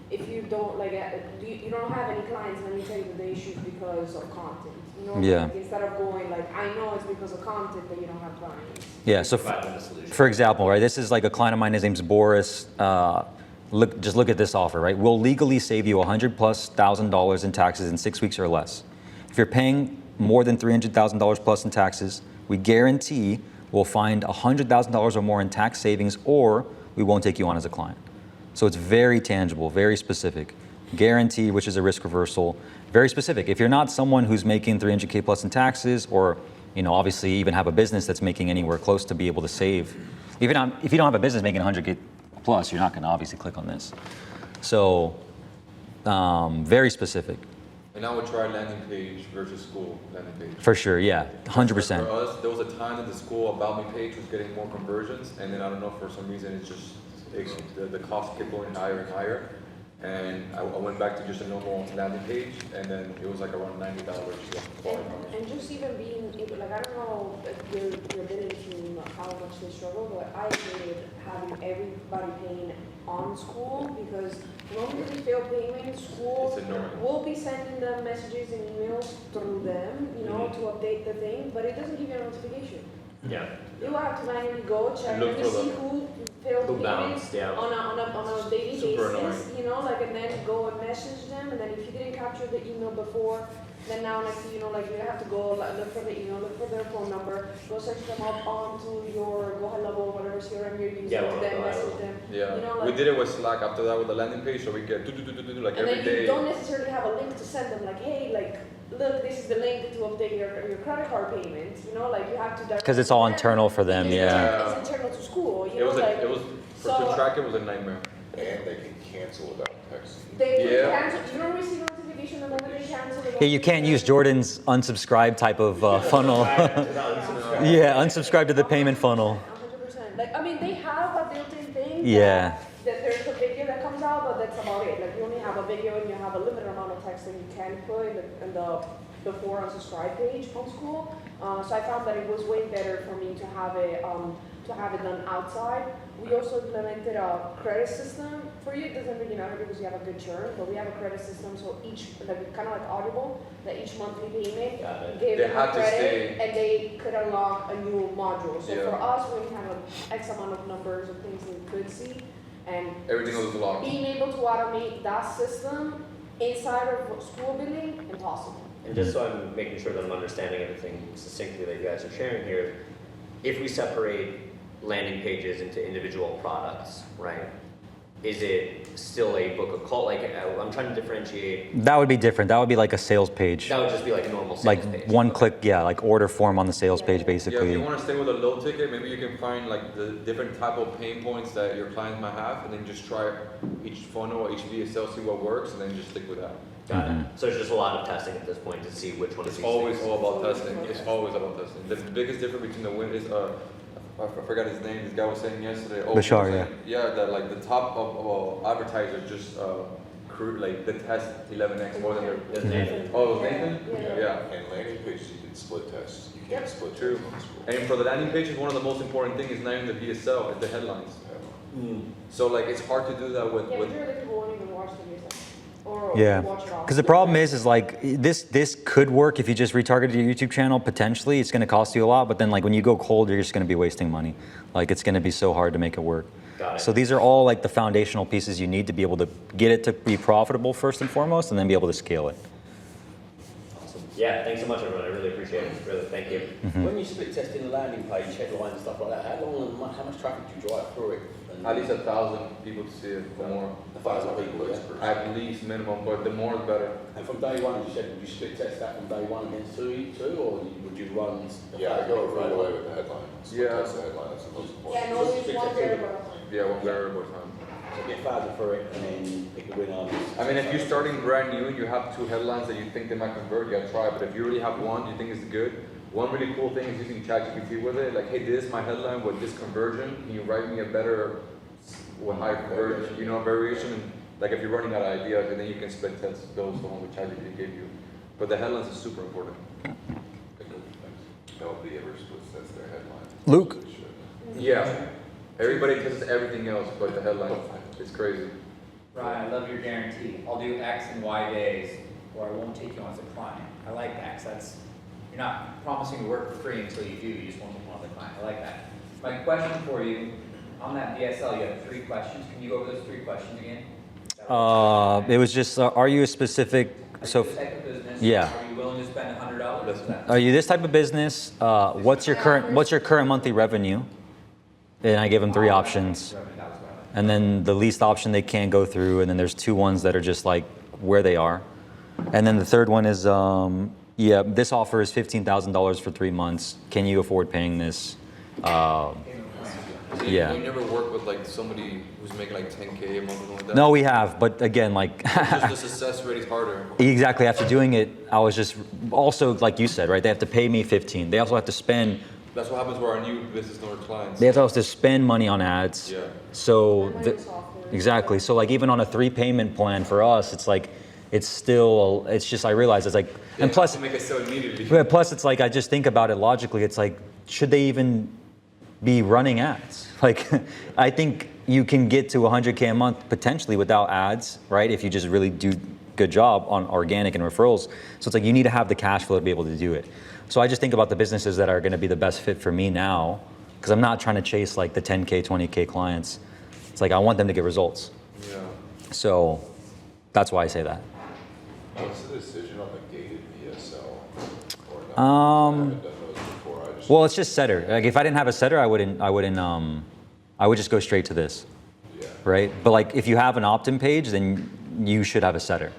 if you don't like you don't have any clients, let me tell you that the issue is because of content. You know, Yeah. like, instead of going like I know it's because of content that you don't have clients. Yeah. So, Provide them a solution. for example, right, this is like a client of mine. His name's Boris. Just look at this offer, right? We'll legally save you $100,000+ in taxes in 6 weeks or less. If you're paying more than $300,000 plus in taxes, we guarantee we'll find $100,000 or more in tax savings, or we won't take you on as a client. So it's very tangible, very specific. Guarantee, which is a risk reversal, very specific. If you're not someone who's making 300K plus in taxes, or obviously even have a business that's making anywhere close to be able to save, even if you don't have a business making 100K plus, you're not going to obviously click on this. So very specific. And I would try landing page versus school landing page. For sure, yeah, 100%. For us, there was a time that the school About Me page was getting more conversions, and then I don't know, for some reason, the cost kept going higher and higher. And I went back to just a normal landing page, and then it was like around $90. And just even being able, like, I don't know if your billing team, how much they struggle, but I hated having everybody paying on school, because normally we fail payment, school It's annoying. will be sending them messages and emails through them, to update the thing, but it doesn't give you a notification. Yeah. You have to manually go check, Look let me for see them. who failed Who payment bounced, yeah. on a daily Super basis, annoying. like, and then go and message them, and then if you didn't capture the email before, then now next thing you know, like, you have to go look for the email, look for their phone number, go search them up onto your Go Ahead Level, whatever CRM you're using, Yeah, then Go Ahead message Level. them. Yeah, like, we did it with Slack after that with the landing page, so we get like and every then you day. don't necessarily have a link to send them, like, hey, like, look, this is the link to update your credit card payment, like, you have to. Because it's all internal for them, yeah. It's internal to school, It was like. it was to track it was a nightmare. And they can cancel without texting. They Yeah. cancel, you don't receive notification the moment they cancel. Yeah, you can't use Jordan's unsubscribe type of funnel. Yeah, unsubscribe to the payment funnel. 100%. Like, I mean, they have a built-in thing. Yeah. That there's a video that comes out, but that's about it. Like, you only have a video and you have a limited amount of text that you can put in the before unsubscribe page on school. So I found that it was way better for me to have it done outside. We also implemented a credit system for you. It doesn't really matter because you have a good churn, but we have a credit system. So each, like, kind of like Audible, that each monthly payment Got it. gave They them had a to credit, stay. and they could unlock a new module. So Yeah. for us, when we have an X amount of numbers of things we could see, and Everything was locked. being able to automate that system inside of school billing, impossible. And just so I'm making sure that I'm understanding everything succinctly that you guys are sharing here, if we separate landing pages into individual products, right? Is it still a book of call? Like, I'm trying to differentiate. That would be different. That would be like a sales page. That would just be like a normal sales Like page. one click, yeah, like order form on the sales page, Yeah, if basically. you want to stay with a low ticket, maybe you can find like the different type of pain points that your clients might have, and then just try each funnel or each VSL, see what works, and then just stick with that. Got it. So it's just a lot of testing at this point to see which one of It's these always things. all about testing. It's always about testing. The biggest difference between the win is I forgot his name. This guy was saying yesterday. Oh, Bashar, he was saying, yeah. That like the top of advertisers just like the test 11x more than their. That's Nathan. Oh, it was Nathan. Yeah. And landing pages, you can split tests. You Yep. can't split True. tests on school. And for the landing pages, one of the most important things is not even the VSL, it's the headlines. So like it's hard to do that with. Yeah, majority of people won't even watch the music or Yeah, watch it all. because the problem is like this could work if you just retargeted your YouTube channel. Potentially, it's going to cost you a lot, but then like when you go cold, you're just going to be wasting money. Like it's going to be so hard to make it work. Got it. So these are all like the foundational pieces you need to be able to get it to be profitable first and foremost, and then be able to scale it. Awesome. Yeah, thanks so much, everyone. I really appreciate it. Really, thank you. When you split testing the landing page, headlines and stuff like that, how much traffic do you drive through it? And At least 1,000 people to see it or more. 1,000 people, yeah. At least minimum, but the more the better. And from day one, you said, would you split test that from day one against two, or would you run? Yeah, I go right away with the headline. Split Yeah. test the headline, that's the most important. Yeah, and always one variable. Yeah, one variable time. So get 1,000 for it, and then pick the winner. I mean, if you're starting brand new and you have two headlines that you think they might convert, you gotta try it. But if you already have one you think is good, one really cool thing is using ChatGPT with it. Like, hey, this is my headline with this conversion. Can you write me a better, with higher conversion, variation? And like, if you're running out of ideas, and then you can split test those, the one with ChatGPT gave you. But the headlines is super important. nobody ever sets their headline. Luke? Yeah. Everybody tests everything else but the headline. It's crazy. Ryan, I love your guarantee. I'll do X and Y days, or I won't take you on as a client. I like that, 'cause that's, you're not promising to work for free until you do, you just won't take you on as a client. I like that. My question for you, on that VSL, you have 3 questions. Can you go over those 3 questions again? It was just, are you a specific, so, This type of business, yeah. are you willing to spend $100? Are you this type of business? What's your current monthly revenue? And I gave them 3 options. And then the least option they can't go through, and then there's 2 ones that are just like where they are. And then the third one is, yeah, this offer is $15,000 for 3 months. Can you afford paying this? Yeah. You never work with like somebody who's making like 10K a month or something like that? No, we have, but again, like Just the success rate is harder. exactly. After doing it, I was just also like you said, right? They have to pay me 15. They also have to spend. That's what happens with our new business owner clients. They have to spend money on ads. Yeah. So And like software. exactly. So like even on a 3 payment plan for us, it's like it's still it's just I realize it's like Yeah, and plus to make it so immediately. yeah, plus it's like I just think about it logically. It's like should they even be running ads? Like I think you can get to 100K a month potentially without ads, right? If you just really do good job on organic and referrals. So it's like you need to have the cash flow to be able to do it. So I just think about the businesses that are going to be the best fit for me now, because I'm not trying to chase like the 10K, 20K clients. It's like I want them to get results. Yeah. So that's why I say that. What's the decision on the gated VSL? Or not? Um, I haven't done those before. I just Well, it's just setter. Like if I didn't have a setter, I would just go straight to this, yeah. right? But like if you have an opt-in page, then you should have a setter.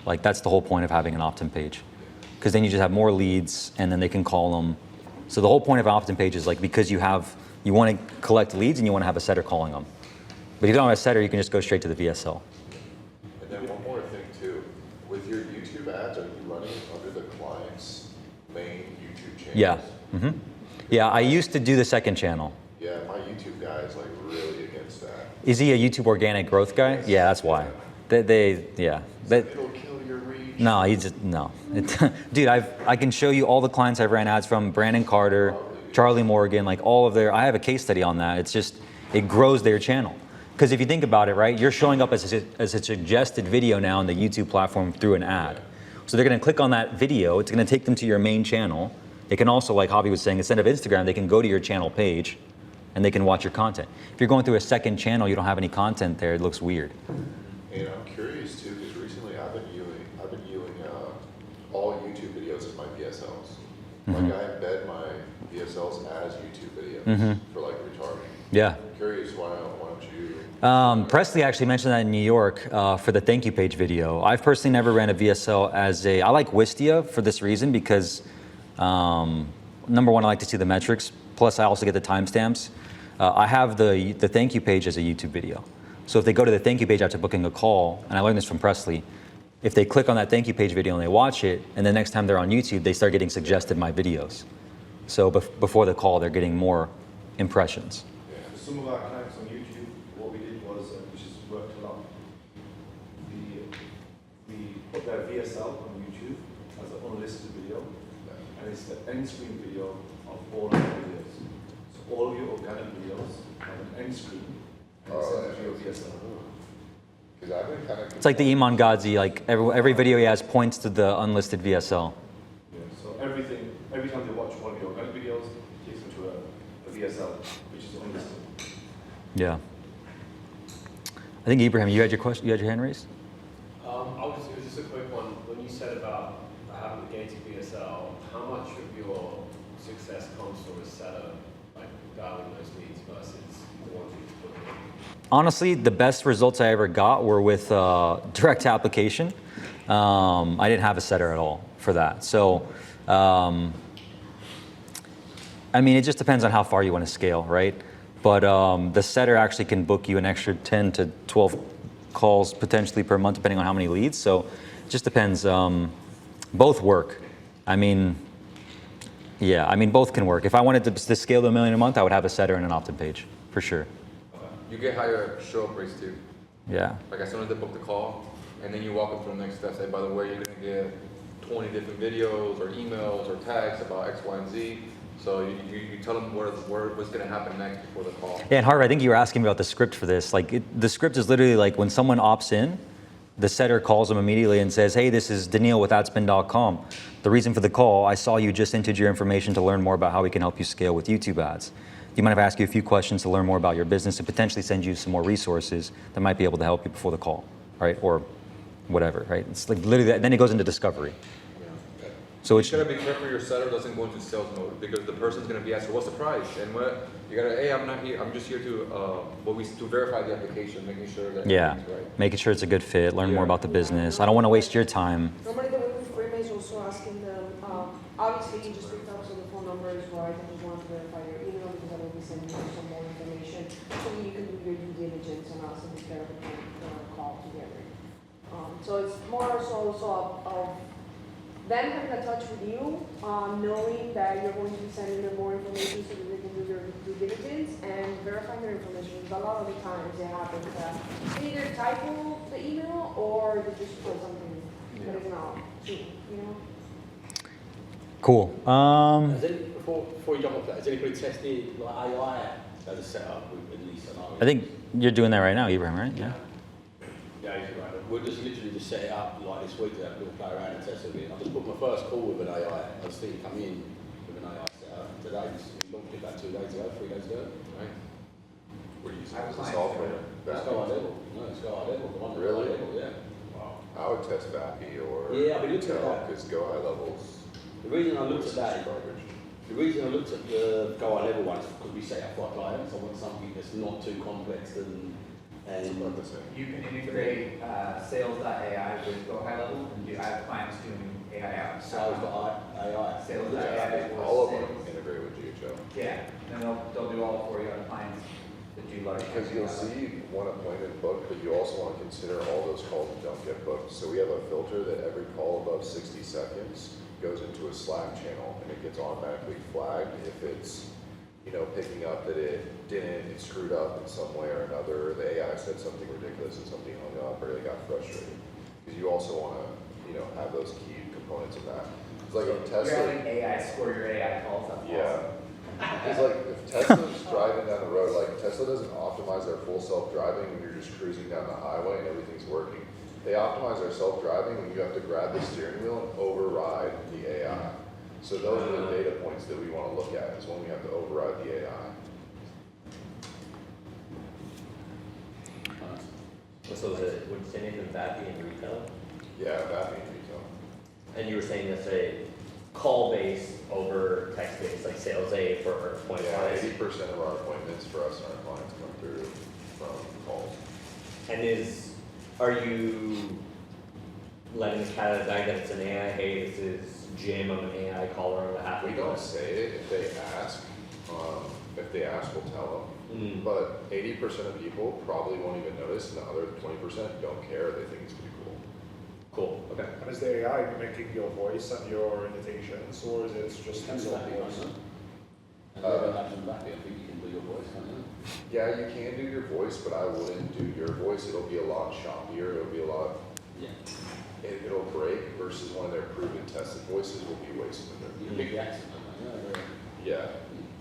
Like that's the whole point of having an opt-in page, because then you just have more leads, and then they can call them. So the whole point of an opt-in page is like because you want to collect leads and you want to have a setter calling them. But if you don't have a setter, you can just go straight to the VSL. And then one more thing too, with your YouTube ads, are you running under the client's main YouTube channel? Yeah. Mm-hmm. Yeah, I used to do the second channel. Yeah, my YouTube guy is like really against that. Is he a YouTube organic growth guy? Yeah, that's why. Yeah. It'll kill your reach. No, he just no. Dude, I can show you all the clients I've ran ads from: Brandon Carter, Charlie Morgan, like all of their. I have a case study on that. It's just it grows their channel. Because if you think about it, right, you're showing up as a suggested video now on the YouTube platform through an ad. So they're going to click on that video. It's going to take them to your main channel. They can also, like Javi was saying, instead of Instagram, they can go to your channel page, and they can watch your content. If you're going through a second channel, you don't have any content there. It looks weird. And I'm curious too, because recently I've been viewing all YouTube videos as my VSLs. Mm-hmm. Like I embed my VSLs as YouTube videos Mm-hmm. for like retargeting. Yeah. I'm curious, why don't you? Presley actually mentioned that in New York for the thank you page video. I've personally never ran a VSL as I like Wistia for this reason because number one, I like to see the metrics. Plus I also get the timestamps. I have the thank you page as a YouTube video. So if they go to the thank you page after booking a call, and I learned this from Presley, if they click on that thank you page video and they watch it, and the next time they're on YouTube, they start getting suggested my videos. So before the call, they're getting more impressions. Some of our clients on YouTube, what we did was, which has worked a lot, we put their VSL on YouTube as an unlisted video, and it's the end screen video of all of the videos. So all of your organic videos have an end screen, and it's sent to your VSL. Because I've been kind of. It's like the Iman Gadzi, like every video he has points to the unlisted VSL. Yeah, so every time they watch one of your organic videos, it takes them to a VSL, which is unlisted. Yeah. I think Ibrahim, you had your question. You had your hand raised. It was just a quick one. When you said about having the gated VSL, how much of your success comes from a seller, like dialing those leads versus the ones you put in? Honestly, the best results I ever got were with direct application. I didn't have a setter at all for that. So, I mean, it just depends on how far you want to scale, right? But the setter actually can book you an extra 10 to 12 calls potentially per month, depending on how many leads. So it just depends. Both work. I mean, yeah, I mean, both can work. If I wanted to scale to $1 million a month, I would have a setter and an opt-in page, for sure. You get higher show-up rates too. Yeah. Like as soon as they book the call, and then you walk up to the next step, say, by the way, you're gonna get 20 different videos or emails or tags about X, Y, and Z. So you tell them what's going to happen next before the call. Yeah, and Harvey, I think you were asking about the script for this. Like, the script is literally like when someone opts in, the setter calls them immediately and says, hey, this is Daniil with adspin.com. The reason for the call, I saw you just entered your information to learn more about how we can help you scale with YouTube ads. Do you mind if I ask you a few questions to learn more about your business and potentially send you some more resources that might be able to help you before the call, right? Or whatever, right? It's like literally, then it goes into discovery. So you gotta be careful your seller doesn't go into sales mode because the person's gonna be asking, what's the price? And what you gotta, hey, I'm not here. I'm just here to verify the application, making sure that everything's right. Making sure it's a good fit. Learn more about the business. I don't want to waste your time. Normally the way we frame is also asking them, obviously you just picked up, so the phone number is right. I just want to verify your email because I will be sending you some more information so you can do your due diligence on us and instead of a call together. So it's more so of them having a touch with you, knowing that you're going to be sending them more information so that they can do their due diligence and verifying their information. Because a lot of the times it happens that they either typo the email or they just put something that is not true, you know? Cool. Before you jump off that, has anybody tested like AI as a setup with at least an I think you're doing that right now, Ibrahim, right? Yeah. Yeah, he's right. We'll just literally just set it up like this week to have a little play around and test it a bit. I just booked my first call with an AI. I just think come in with an AI setup today. We launched it about 2 days ago, 3 days ago. Right? What are you using as a software? It's Go High Level. No, it's Go High Level. The one Really? Go High Level, yeah. Wow. I would test Vappy or Yeah, I've been looking at that. because Go High Levels. The reason I looked at that, garbage. the reason I looked at the Go High Level one is because we set up for our clients. I want something that's not too complex and About the same. You can integrate sales.ai with Go High Level, and I have clients doing AI apps. Sales.ai. Sales.ai. All of them integrate with GHL. Yeah, and they'll do all for you on clients that do large. Because you'll see one appointment booked, but you also want to consider all those calls that don't get booked. So we have a filter that every call above 60 seconds goes into a Slack channel and it gets automatically flagged if it's, picking up that it screwed up in some way or another, the AI said something ridiculous and something hung up or they got frustrated. Because you also want to, have those key components of that. It's like if You're Tesla. having AI score your AI calls up. Yeah. It's like if Tesla's driving down the road, like Tesla doesn't optimize their full self-driving when you're just cruising down the highway and everything's working. They optimize their self-driving when you have to grab the steering wheel and override the AI. So those are the data points that we want to look at, is when we have to override the AI. So would you say anything Vappy in retail? Yeah, that means retail. And you were saying that's a call-based over text-based, like sales aid for appointment. Yeah, 80% of our appointments for us and our clients come through from calls. And are you letting the cat out of the bag that it's an AI, hey, this is Jim, I'm an AI caller on behalf of We don't say it if they ask. If they ask, we'll tell them. But 80% of people probably won't even notice, and the other 20% don't care. They think it's pretty cool. Cool, okay. And is the AI mimicking your voice and your invitations, or is it just its own voice? Yeah, you can do your voice, but I wouldn't do your voice. It'll be a lot choppier. It'll be a lot. Yeah. It'll break versus one of their proven tested voices will be way smoother. Big accent. Yeah.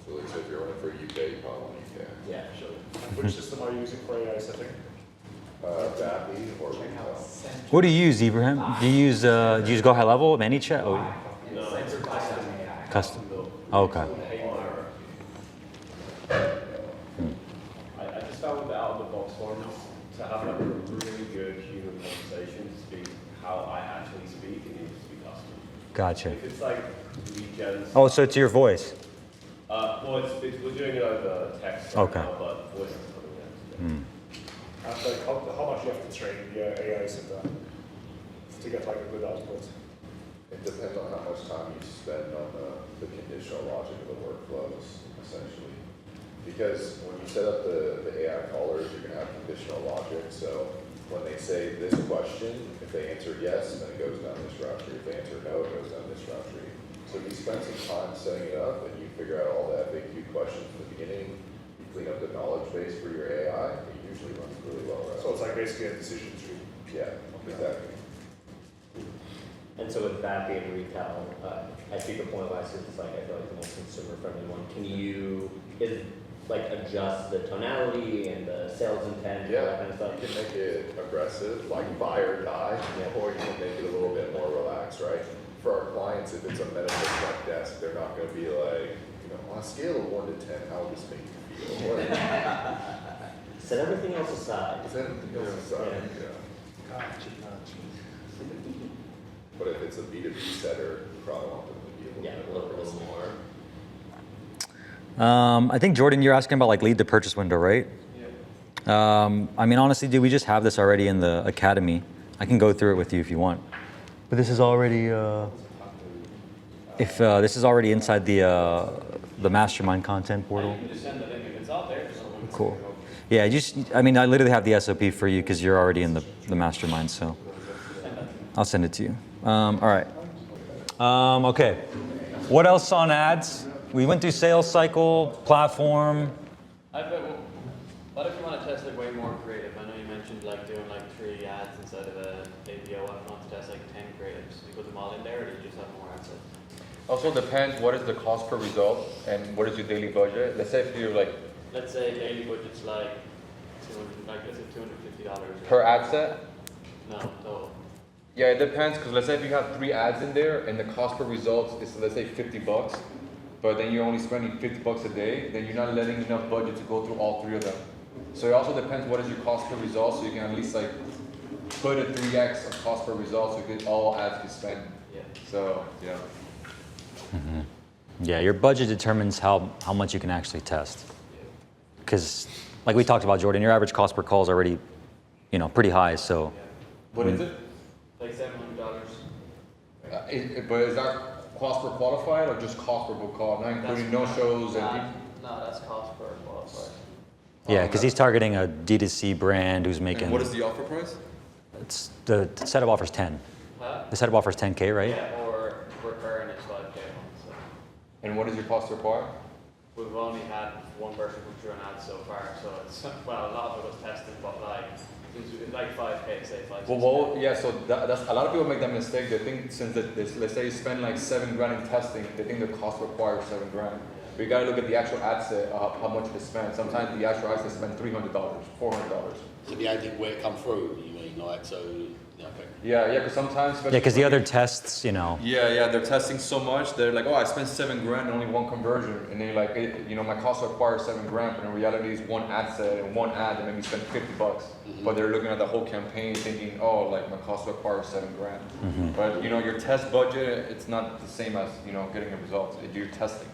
So let's say if you're running for UK, you probably want UK. Yeah, sure. And which system are you using for AI setting? Vappy or retail. What do you use, Ibrahim? Do you use Go High Level, ManyChat? Oh, custom. Oh, okay. I just found with the out-of-the-box ones to have like a really good human conversation to speak how I actually speak, it needs to be custom. Gotcha. If it's like lead gen. Oh, so it's your voice. Well, we're doing it over text right Okay. now, but voice is coming next. And like, how much you have to train the AI setup to get like a good output? It depends on how much time you spend on the conditional logic of the workflows, essentially. Because when you set up the AI callers, you're going to have conditional logic. So when they say this question, if they answer yes, then it goes down this route tree. If they answer no, it goes down this route tree. So if you spend some time setting it up and you figure out all the FAQ questions from the beginning, you clean up the knowledge base for your AI, it usually runs really well. Right? So it's like basically a decision tree. Yeah, exactly. And so with that being retail, I see the point why it's like, I feel like the most consumer friendly one. Can you, adjust the tonality and the sales intent, all that kind of stuff? You can make it aggressive, like buy or die, or you can make it a little bit more relaxed, right? For our clients, if it's a medical front desk, they're not gonna be like, on a scale of 1 to 10, how would this make you feel? Or, Set everything else aside. set everything else aside, yeah. But if it's a B2B setter, you probably want them to be a little more. I think Jordan, you're asking about like lead to purchase window, right? Yeah. I mean, honestly, dude, we just have this already in the academy. I can go through it with you if you want. But this is already, this is already inside the mastermind content portal. You can just send the link if it's out there. Cool. Yeah, I literally have the SOP for you because you're already in the mastermind, so I'll send it to you. All right. Okay. What else on ads? We went through sales cycle, platform. What if you want to test it way more creative? I know you mentioned like doing like 3 ads inside of an APO. What if you want to test like 10 creatives? Do you put them all in there, or do you just have more ad sets? Also depends what is the cost per result and what is your daily budget. Let's say if you're like, Let's say daily budget's like let's say $250. per ad set. No, total. Yeah, it depends, because let's say if you have 3 ads in there and the cost per results is, let's say, $50, but then you're only spending $50 a day, then you're not letting enough budget to go through all 3 of them. So it also depends what is your cost per result, so you can at least like put a 3x of cost per result so you get all ads you spend. Yeah. So, yeah. Mm-hmm. Yeah, your budget determines how much you can actually test. Because, like we talked about, Jordan, your average cost per call is already, pretty high. So, What is it? Like $700. But is that cost per qualified or just cost per book call, not including no-shows and? No, that's cost per qualified. Yeah, because he's targeting a D2C brand who's making. And what is the offer price? It's the setup offers 10. Huh? The setup offers 10K, right? Yeah, or recurring is 5K. So. And what is your cost to acquire? We've only had one person put through an ad so far, so it's, well, a lot of it was tested, but it's like 5K, say 5K. Well, yeah, so that's a lot of people make that mistake. They think since let's say you spend like $7 grand in testing, they think the cost requires $7 grand. But you gotta look at the actual ad set, how much they spend. Sometimes the actual ad set spend $300, $400. So the ad didn't work come through, you mean, like, so, okay. Yeah, because sometimes. Yeah, because the other tests, Yeah, they're testing so much. They're like, oh, I spent $7 grand, only 1 conversion, and they're like, my cost requires $7 grand, but in reality, it's 1 ad set and 1 ad that made me spend $50. Mm-hmm. But they're looking at the whole campaign, thinking, oh, like my cost requires $7 grand. Mm-hmm. But your test budget, it's not the same as getting a result. You're testing.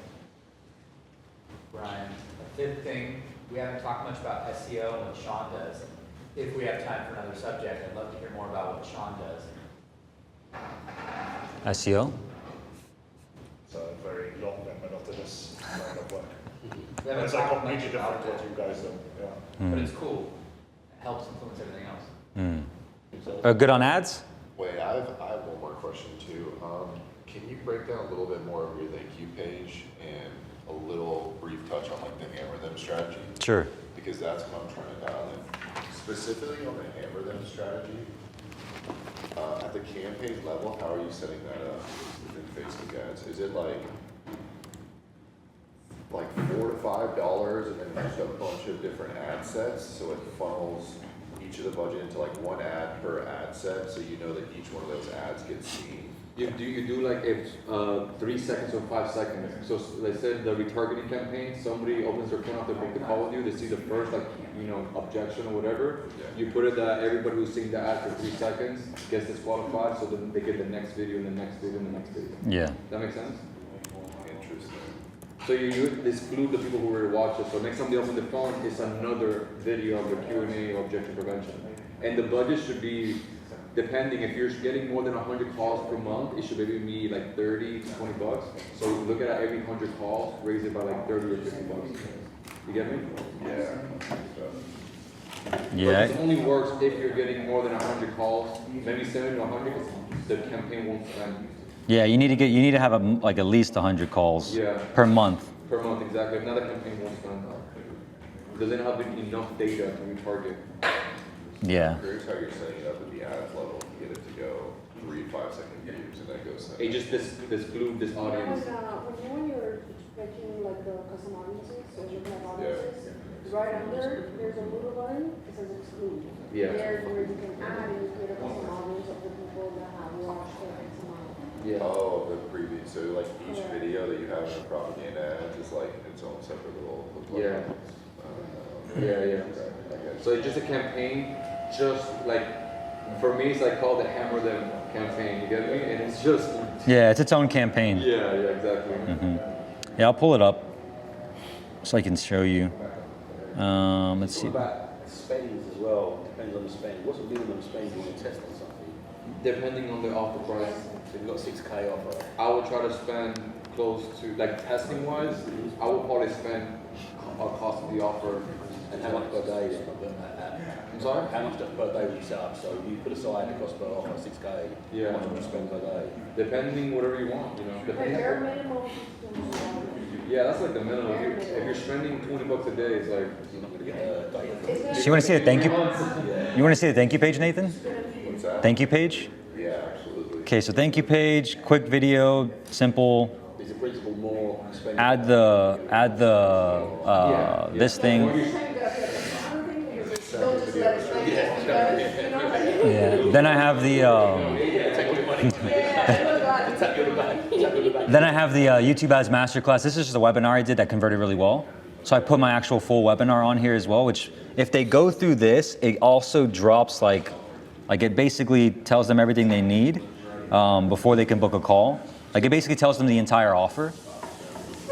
Brian, the 5th thing, we haven't talked much about SEO and what Sean does. If we have time for another subject, I'd love to hear more about what Sean does. SEO? It's a very long and monotonous line of work. We haven't It's like talked completely much different about to what it, you guys do. Yeah. but it's cool. It helps influence everything else. Good on ads? Wait, I have one more question too. Can you break down a little bit more of your thank you page and a little brief touch on like the hammer them strategy? Sure. Because that's what I'm trying to dial in. Specifically on the hammer them strategy, at the campaign level, how are you setting that up within Facebook ads? Is it like $4 to $5 and then just a bunch of different ad sets, so it funnels each of the budget into like 1 ad per ad set, so you know that each one of those ads gets seen? You do like if 3 seconds or 5 seconds. So let's say the retargeting campaign, somebody opens their phone up to make the call with you, they see the first objection or whatever. Yeah. You put it that everybody who's seeing the ad for 3 seconds gets disqualified, so then they get the next video and the next video and the next video. Yeah. That makes sense? Interesting. So you exclude the people who already watch it. So next time they open the phone, it's another video of the Q&A or objection prevention. And the budget should be, depending, if you're getting more than 100 calls per month, it should maybe be like 30 to 20 bucks. So look at every 100 calls, raise it by like 30 or 50 bucks. You get me? Yeah. Yeah. But it only works if you're getting more than 100 calls, maybe 70 to 100, because the campaign won't spend. Yeah, you need to have at least 100 calls per month. Per month, exactly. If not, the campaign won't spend. Doesn't have enough data to retarget. Yeah. I'm curious how you're setting it up at the ads level to get it to go 3 5-second views, and that goes. It just this glue this audience. When you're making like the custom audiences, so you have audiences, right under there's a little button that says exclude. Yeah. There's where you can add and create a custom audience of the people that have watched the X amount. Yeah. Oh, the preview. So like each video that you have in a propaganda ad is like its own separate little. Yeah. Yeah. So it's just a campaign, just like for me, it's like called the Hammer Them campaign. You get me? And it's just. Yeah, it's its own campaign. Yeah, exactly. Yeah, I'll pull it up so I can show you. Let's see. What about spends as well? Depends on the spend. What's the minimum spend you want to test on something? Depending on the offer price. So you've got 6K offer. I would try to spend close to, like testing wise, I would probably spend a cost of the offer. And how much per day then? I'm sorry? How much per day would you set up? So you put aside the cost per offer, 6K. Yeah. How much would you spend per day? Depending whatever you want, you know. Like Depending. bare minimum. Yeah, that's like the minimum. If you're spending $20 a day, it's like You're not going to get a So you want to see the thank you? Yeah. You want to see the thank you page, Nathan? What's that? Thank you page? Yeah, absolutely. Okay, so thank you page, quick video, simple. Is the principle more spend? Add the this thing. Yeah. Then I have the then I have the YouTube Ads Masterclass. This is just a webinar I did that converted really well. So I put my actual full webinar on here as well, which if they go through this, it also drops like it basically tells them everything they need before they can book a call. Like it basically tells them the entire offer.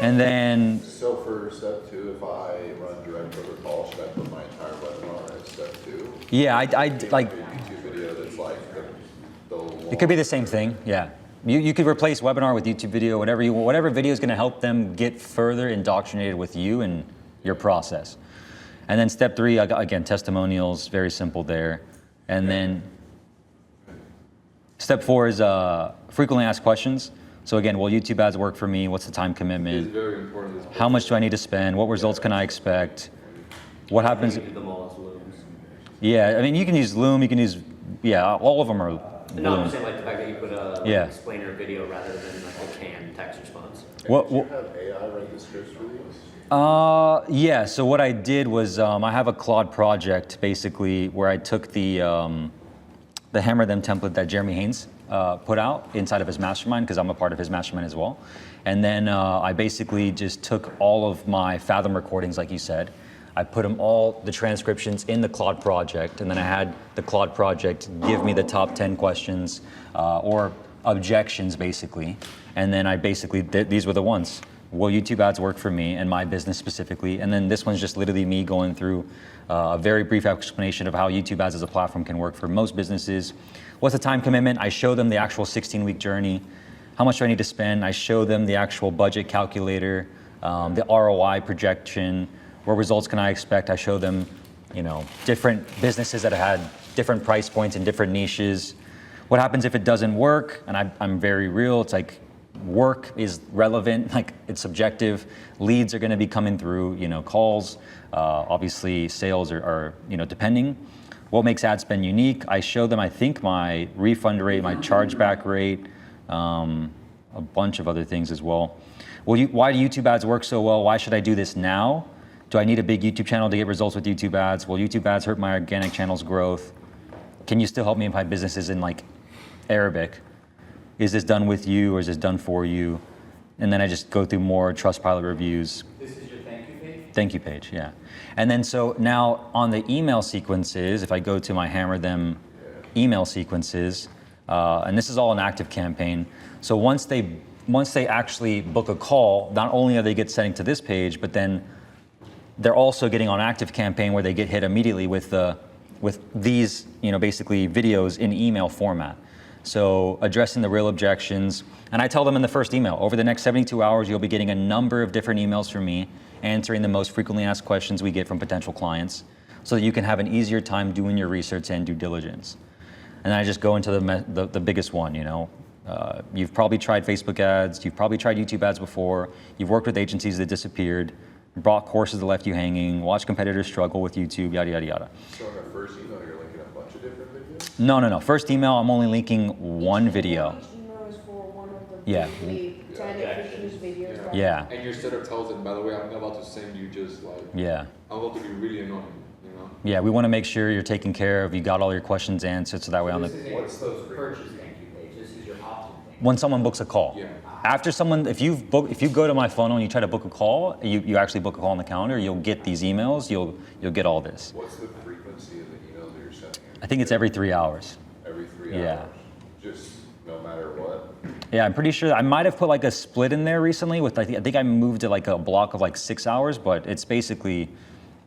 And then. So for step 2, if I run direct over call, should I put my entire webinar as step 2? Yeah, I like. A YouTube video that's like the It could be the same thing. Yeah. You could replace webinar with YouTube video, whatever video is going to help them get further indoctrinated with you and your process. And then step 3, again, testimonials, very simple there. And then step 4 is frequently asked questions. So again, will YouTube ads work for me? What's the time commitment? it's very important. How much do I need to spend? What results can I expect? What happens? Yeah, I mean, you can use Loom, you can use, all of them are No, I'm Loom. saying like the fact that you put a Yeah. explainer video rather than like a canned text response. What- Do you have AI write the scripts for these? Yeah, so what I did was I have a Claude project basically where I took the Hammer Them template that Jeremy Haynes put out inside of his mastermind, because I'm a part of his mastermind as well. And then I basically just took all of my Fathom recordings, like you said. I put them all, the transcriptions, in the Claude project, and then I had the Claude project give me the top 10 questions or objections, basically. And then I basically, these were the ones. Will YouTube ads work for me and my business specifically? And then this one's just literally me going through a very brief explanation of how YouTube ads as a platform can work for most businesses. What's the time commitment? I show them the actual 16-week journey. How much do I need to spend? I show them the actual budget calculator, the ROI projection. What results can I expect? I show them, different businesses that had different price points and different niches. What happens if it doesn't work? And I'm very real. It's like work is relevant, like it's subjective. Leads are going to be coming through, calls. Obviously, sales are depending. What makes ad spend unique? I show them, I think, my refund rate, my chargeback rate, a bunch of other things as well. Why do YouTube ads work so well? Why should I do this now? Do I need a big YouTube channel to get results with YouTube ads? Will YouTube ads hurt my organic channel's growth? Can you still help me if my business is in like Arabic? Is this done with you or is this done for you? And then I just go through more Trustpilot reviews. This is your thank you page? Thank you page, yeah. And then so now on the email sequences, if I go to my Hammer Them email sequences, and this is all an active campaign. So once they actually book a call, not only are they getting to this page, but then they're also getting on active campaign where they get hit immediately with these, basically videos in email format. So addressing the real objections. And I tell them in the first email, over the next 72 hours, you'll be getting a number of different emails from me, answering the most frequently asked questions we get from potential clients, so that you can have an easier time doing your research and due diligence. And then I just go into the biggest one, You've probably tried Facebook ads, you've probably tried YouTube ads before, you've worked with agencies that disappeared, bought courses that left you hanging, watched competitors struggle with YouTube, yada, yada, yada. So in the first email, you're linking a bunch of different videos? No. First email, I'm only linking one video. Each email is for one of the Yeah. maybe 10 if you use videos. Right? Yeah. And your setup tells it, by the way, I'm about to send you just like, Yeah. I'm about to be really annoying, you know? Yeah, we want to make sure you're taken care of. You got all your questions answered, so that way on This the isn't your purchase thank you page, this is your opt-in thank you. when someone books a call. Yeah. After someone, if you go to my funnel and you try to book a call, you actually book a call on the calendar, you'll get these emails. You'll get all this. What's the frequency of the emails that you're sending? I think it's every 3 hours. Every 3 Yeah. hours? Just no matter what? Yeah, I'm pretty sure I might have put like a split in there recently with I think I moved it like a block of like 6 hours, but it's basically,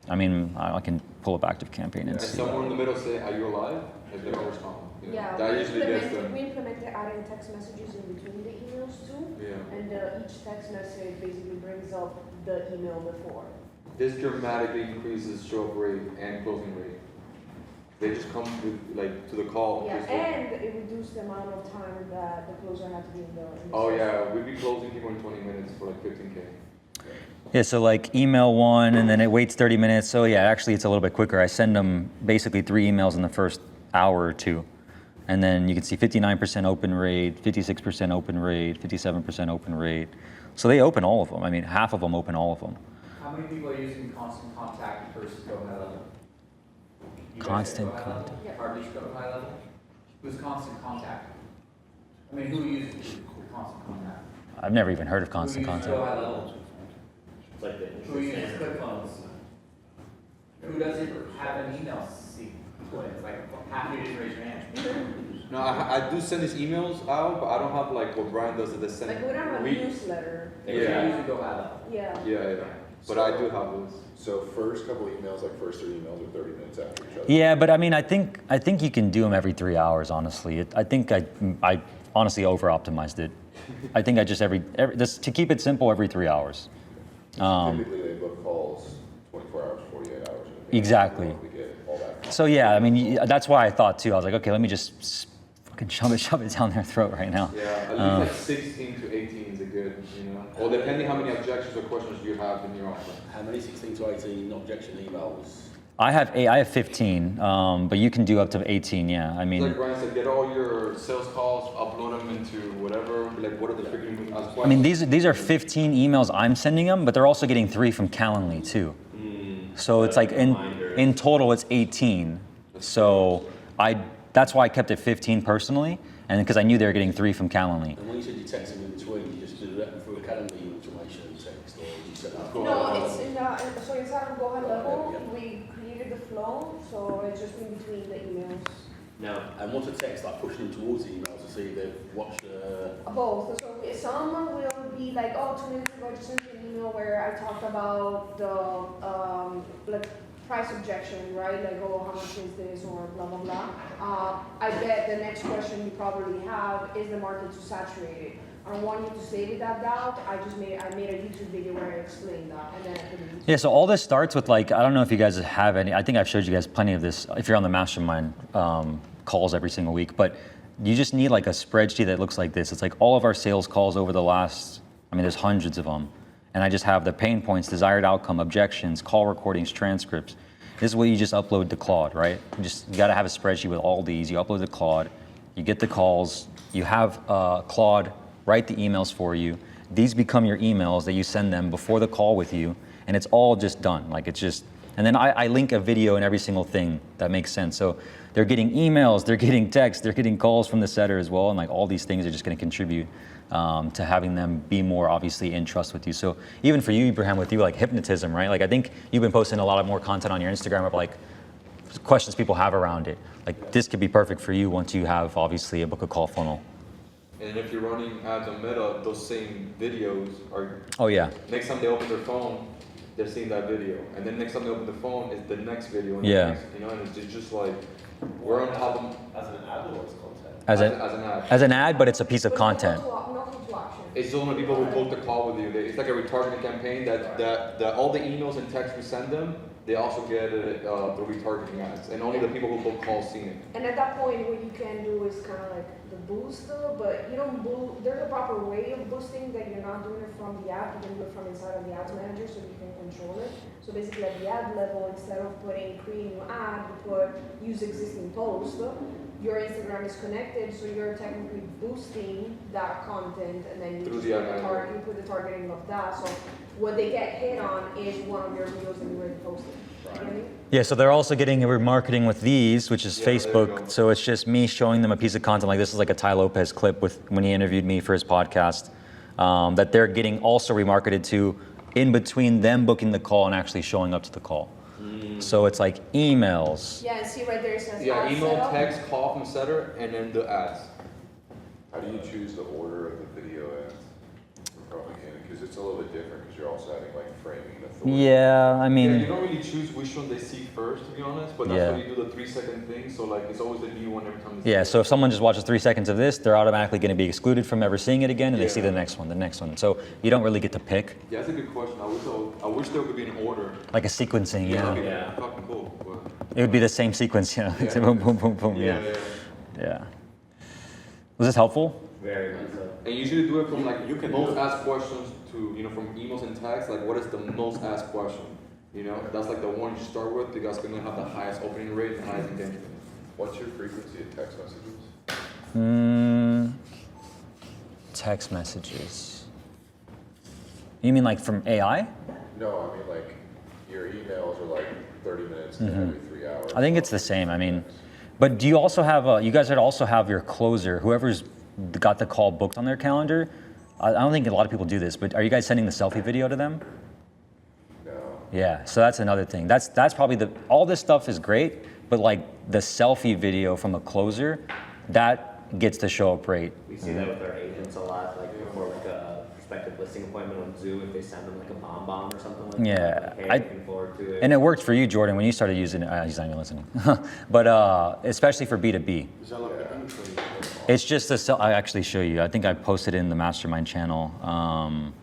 I mean, I can pull up Active Campaign and And see. someone in the middle say, are you alive? As the first comment. You know? Yeah, That usually gets them. we implemented adding text messages in between the emails too. Yeah. And each text message basically brings up the email before. This dramatically increases show up rate and closing rate. They just come with, like, to the call. Yeah, just like- and it reduced the amount of time that the closer had to be in the Oh session. yeah, we'd be closing people in 20 minutes for like 15K. Yeah, so like email one and then it waits 30 minutes. So yeah, actually it's a little bit quicker. I send them basically 3 emails in the first hour or two. And then you can see 59% open rate, 56% open rate, 57% open rate. So they open all of them. I mean, half of them open all of them. How many people are using constant contact versus go high level? You guys Constant go high level? contact. Yeah. Hardly go high level? Who's constant contact? I mean, who uses constant contact? I've never even heard of constant Who uses contact. go high level? It's like the Who uses ClickFunnels? Who doesn't have an email sequence? Like half of you didn't raise your hand. No, I do send these emails out, but I don't have like what Brian does. That they send. Like we don't have a newsletter. They Yeah. usually go high level. Yeah. Yeah. But I do have those. So first couple emails, like first 3 emails are 30 minutes after each other? Yeah, but I mean, I think you can do them every 3 hours. Honestly, I think I honestly over optimized it. I think I just every just to keep it simple every 3 hours. Typically they book calls 24 hours, 48 hours. in advance. Exactly. They want to get all that. So yeah, I mean that's why I thought too. I was like, okay, let me just fucking shove it down their throat right now. Yeah, at least like 16 to 18 is a good, you know. Or depending how many objections or questions you have in your offer. How many 16 to 18 objection emails? I have 15, but you can do up to 18. Yeah, I mean. Like Brian said, get all your sales calls, upload them into whatever. Like, what are the freaking questions? I mean, these are 15 emails I'm sending them, but they're also getting 3 from Calendly too. So it's like in total it's 18. So that's why I kept it 15 personally, and because I knew they were getting 3 from Calendly. And when you said you text them in between, you just do that through a calendar automation text, or you set up? No, it's in the, so inside of Go High Level, we created the flow, so it's just in between the emails. Now, And what's a text like pushing them towards the email to see if they've watched Both. So some will be like, oh, 2 minutes ago I just sent you an email where I talked about the like price objection, right? Like, oh, how much is this or blah blah blah. I bet the next question you probably have is the market too saturated. I don't want you to stay with that doubt. I made a YouTube video where I explained that, and then I put it in. Yeah, so all this starts with like, I don't know if you guys have any, I think I've showed you guys plenty of this if you're on the mastermind calls every single week, but you just need like a spreadsheet that looks like this. It's like all of our sales calls over the last, I mean, there's hundreds of them. And I just have the pain points, desired outcome, objections, call recordings, transcripts. This is what you just upload to Claude, right? You gotta have a spreadsheet with all these. You upload to Claude, you get the calls, you have Claude write the emails for you. These become your emails that you send them before the call with you, and it's all just done. Like it's just, and then I link a video in every single thing that makes sense. So they're getting emails, they're getting texts, they're getting calls from the setter as well, and like all these things are just gonna contribute to having them be more obviously in trust with you. So even for you, Ibrahim, with you like hypnotism, right? Like I think you've been posting a lot of more content on your Instagram of like questions people have around it. Like this could be perfect for you once you have obviously a book a call funnel. And if you're running ads on Meta, those same videos are. Oh yeah. Next time they open their phone, they're seeing that video, and then next time they open the phone, is the next video. And Yeah. the next, you know, and it's just like we're on top of. as an ad or as content? As an ad. As an ad, but it's a piece of content. No call to action. It's only people who book the call with you. It's like a retargeting campaign that all the emails and texts we send them, they also get the retargeting ads, and only the people who book calls see it. And at that point, what you can do is kind of like the boost, but you don't boost. There's a proper way of boosting that you're not doing it from the app. You can do it from inside of the ads manager, so you can control it. So basically, at the ad level, instead of creating new ad, you put use existing post, your Instagram is connected, so you're technically boosting that content, and then you Through just the put the algorithm. you put the targeting of that. So what they get hit on is one of your videos that you already posted. You know what I mean? Yeah, so they're also getting remarketing with these, which is Yeah, there you Facebook. go. So it's just me showing them a piece of content. Like this is like a Ty Lopez clip with when he interviewed me for his podcast, that they're getting also remarketed to in between them booking the call and actually showing up to the call. So it's like emails. Yeah, and see right there it says Yeah, ad email, setup. text, call from setter, and then the ads. How do you choose the order of the video ads? Because it's a little bit different because you're also adding like framing and authority. Yeah, I Yeah, mean, you don't really choose which one they see first, to be honest, but that's Yeah. why you do the 3-second thing, so like it's always the new one every time. yeah, so if someone just watches 3 seconds of this, they're automatically going to be excluded from ever seeing it again, and they see the next one, the next one. So you don't really get to pick, Yeah, that's a good question. I wish there could be an order. like a sequencing, that'd be Yeah. fucking cool. But It would be the same sequence, you know, it's a Yeah. boom, boom, boom, boom, yeah. Yeah. Was this helpful? Very much so. And you usually do it from like You can most do it. asked questions to, from emails and texts, like what is the most asked question? That's like the one you start with because it's gonna have the highest opening rate and highest engagement. What's your frequency of text messages? Text messages. You mean like from AI? No, I mean like your emails are like 30 minutes to every 3 hours. I think it's the same. I mean, but do you also have you guys would also have your closer, whoever's got the call booked on their calendar? I don't think a lot of people do this, but are you guys sending the selfie video to them? No. Yeah, so that's another thing. That's probably all this stuff is great, but like the selfie video from a closer, that gets the show up rate. We see that with our agents a lot, like before like a prospective listing appointment on Zoom, if they send them like a bomb or something like Yeah, that. Like, hey, looking forward to it. And it worked for you, Jordan, when you started using it. He's not even listening. But especially for B2B. Is that like the entry? It's just I actually show you. I think I posted it in the Mastermind channel.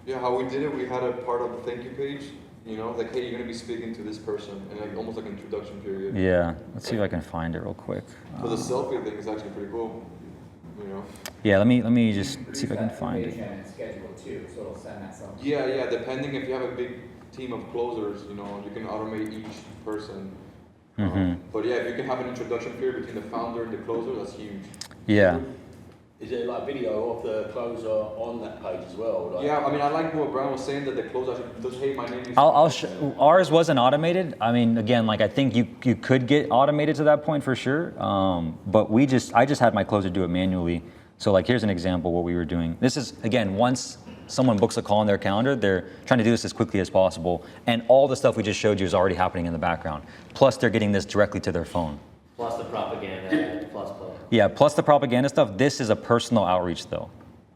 Yeah, how we did it, we had a part of the thank you page, like, hey, you're gonna be speaking to this person, and like almost like an introduction period. Yeah, let's see if I can find it real quick. So the selfie thing is actually pretty cool, Yeah, let me just see if I can find it. And schedule too, so it'll send that something. Yeah, depending if you have a big team of closers, you can automate each person. But yeah, if you can have an introduction period between the founder and the closer, that's huge. Yeah. Is there like video of the closer on that page as well? Like, Yeah, I mean, I like what Brian was saying that the closer actually does, hey, my name is. Ours wasn't automated. I mean, again, like I think you could get automated to that point for sure. But I just had my closer do it manually. So like here's an example what we were doing. This is again once someone books a call on their calendar, they're trying to do this as quickly as possible, and all the stuff we just showed you is already happening in the background. Plus they're getting this directly to their phone. Plus the propaganda, plus. Yeah, plus the propaganda stuff. This is a personal outreach though.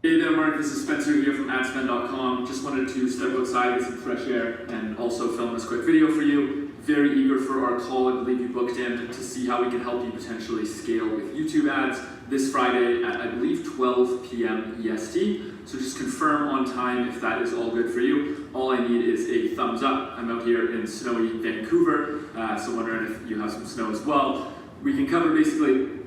Hey there, Mark. This is Spencer here from adspend.com. Just wanted to step outside, get some fresh air, and also film this quick video for you. Very eager for our call. I believe you booked in to see how we can help you potentially scale with YouTube ads this Friday at, I believe, 12 p.m. EST. So just confirm on time if that is all good for you. All I need is a thumbs up. I'm out here in snowy Vancouver, so wondering if you have some snow as well. We can cover basically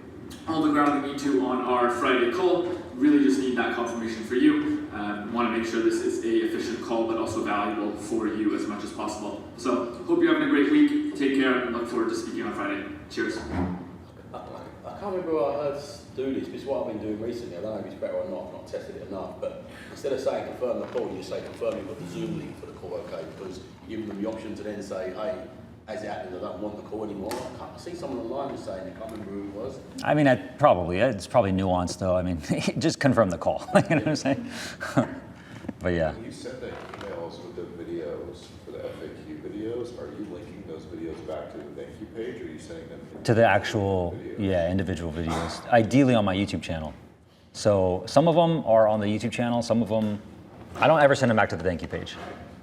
all the ground we need to on our Friday call. Really just need that confirmation for you. Want to make sure this is a efficient call, but also valuable for you as much as possible. So hope you're having a great week. Take care and look forward to speaking on Friday. Cheers. I can't remember who I heard do this, but it's what I've been doing recently. I don't know if it's better or not, I've not tested it enough, but instead of saying confirm the call, you just say confirm you've got the Zoom link for the call, okay? Because you give them the option to then say, hey, as it happened, I don't want the call anymore. I see someone online was saying, I can't remember who it was. I mean, it's probably nuanced though. I mean, just confirm the call. You know what I'm saying? But yeah. When you send the emails with the videos for the FAQ videos, are you linking those videos back to the thank you page, or are you sending them To the actual, individual videos. Ideally on my YouTube channel. So some of them are on the YouTube channel. Some of them, I don't ever send them back to the thank you page.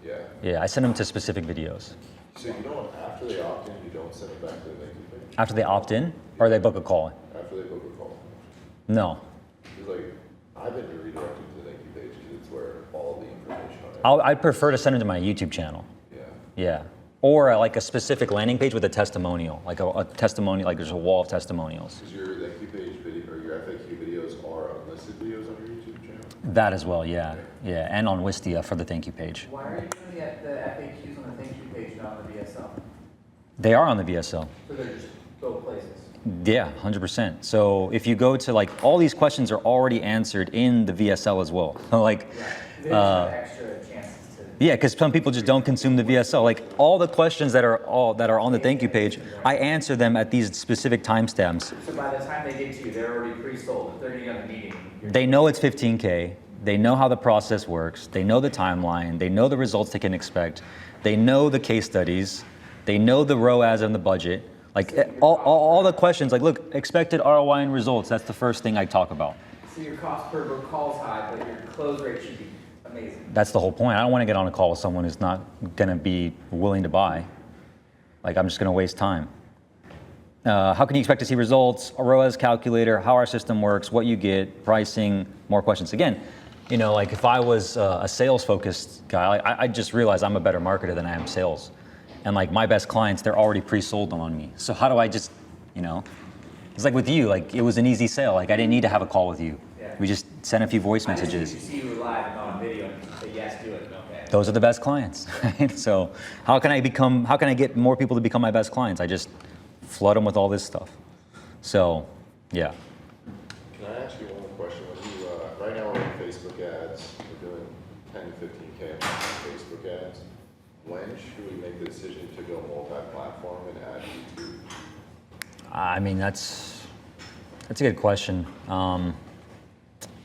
Yeah. Yeah, I send them to specific videos. So you don't, after they opt in, you don't send them back to the thank you page? After they opt in, or they book a call? After they book a call? No. It's like, I've been redirected to the thank you page because it's where all of the information on it. I'd prefer to send them to my YouTube channel. Yeah. Yeah. Or like a specific landing page with a testimonial, like a testimonial, like there's a wall of testimonials. Because your thank you page video, or your FAQ videos are unlisted videos on your YouTube channel? That as well, yeah. Yeah, and on Wistia for the thank you page. Why are you doing the FAQs on the thank you page, not on the VSL? They are on the VSL. So they're just go places. Yeah, 100%. So if you go to like, all these questions are already answered in the VSL as well. Like, Extra chances to. yeah, because some people just don't consume the VSL. Like all the questions that are on the thank you page, I answer them at these specific timestamps. So by the time they get to you, they're already pre-sold. If they're getting on the meeting. They know it's 15K. They know how the process works. They know the timeline. They know the results they can expect. They know the case studies. They know the ROAS and the budget. Like all the questions, like look, expected ROI and results, that's the first thing I talk about. So your cost per book call is high, but your close rate should be amazing. That's the whole point. I don't want to get on a call with someone who's not going to be willing to buy. Like I'm just going to waste time. How can you expect to see results? A ROAS calculator, how our system works, what you get, pricing, more questions. Again, you know, like if I was a sales-focused guy, I just realized I'm a better marketer than I am sales. And like my best clients, they're already pre-sold on me. So how do I just, you know, it's like with you, like it was an easy sale. Like I didn't need to have a call with you. Yeah. We just sent a few voice messages. I just see you live and on video and say yes, do it. Okay. Those are the best clients, right? So how can I get more people to become my best clients? I just flood them with all this stuff. So, yeah. Can I ask you one more question? When you, right now we're in Facebook ads, we're doing 10 to 15K on Facebook ads. When should we make the decision to go multi-platform and add YouTube? I mean, that's a good question.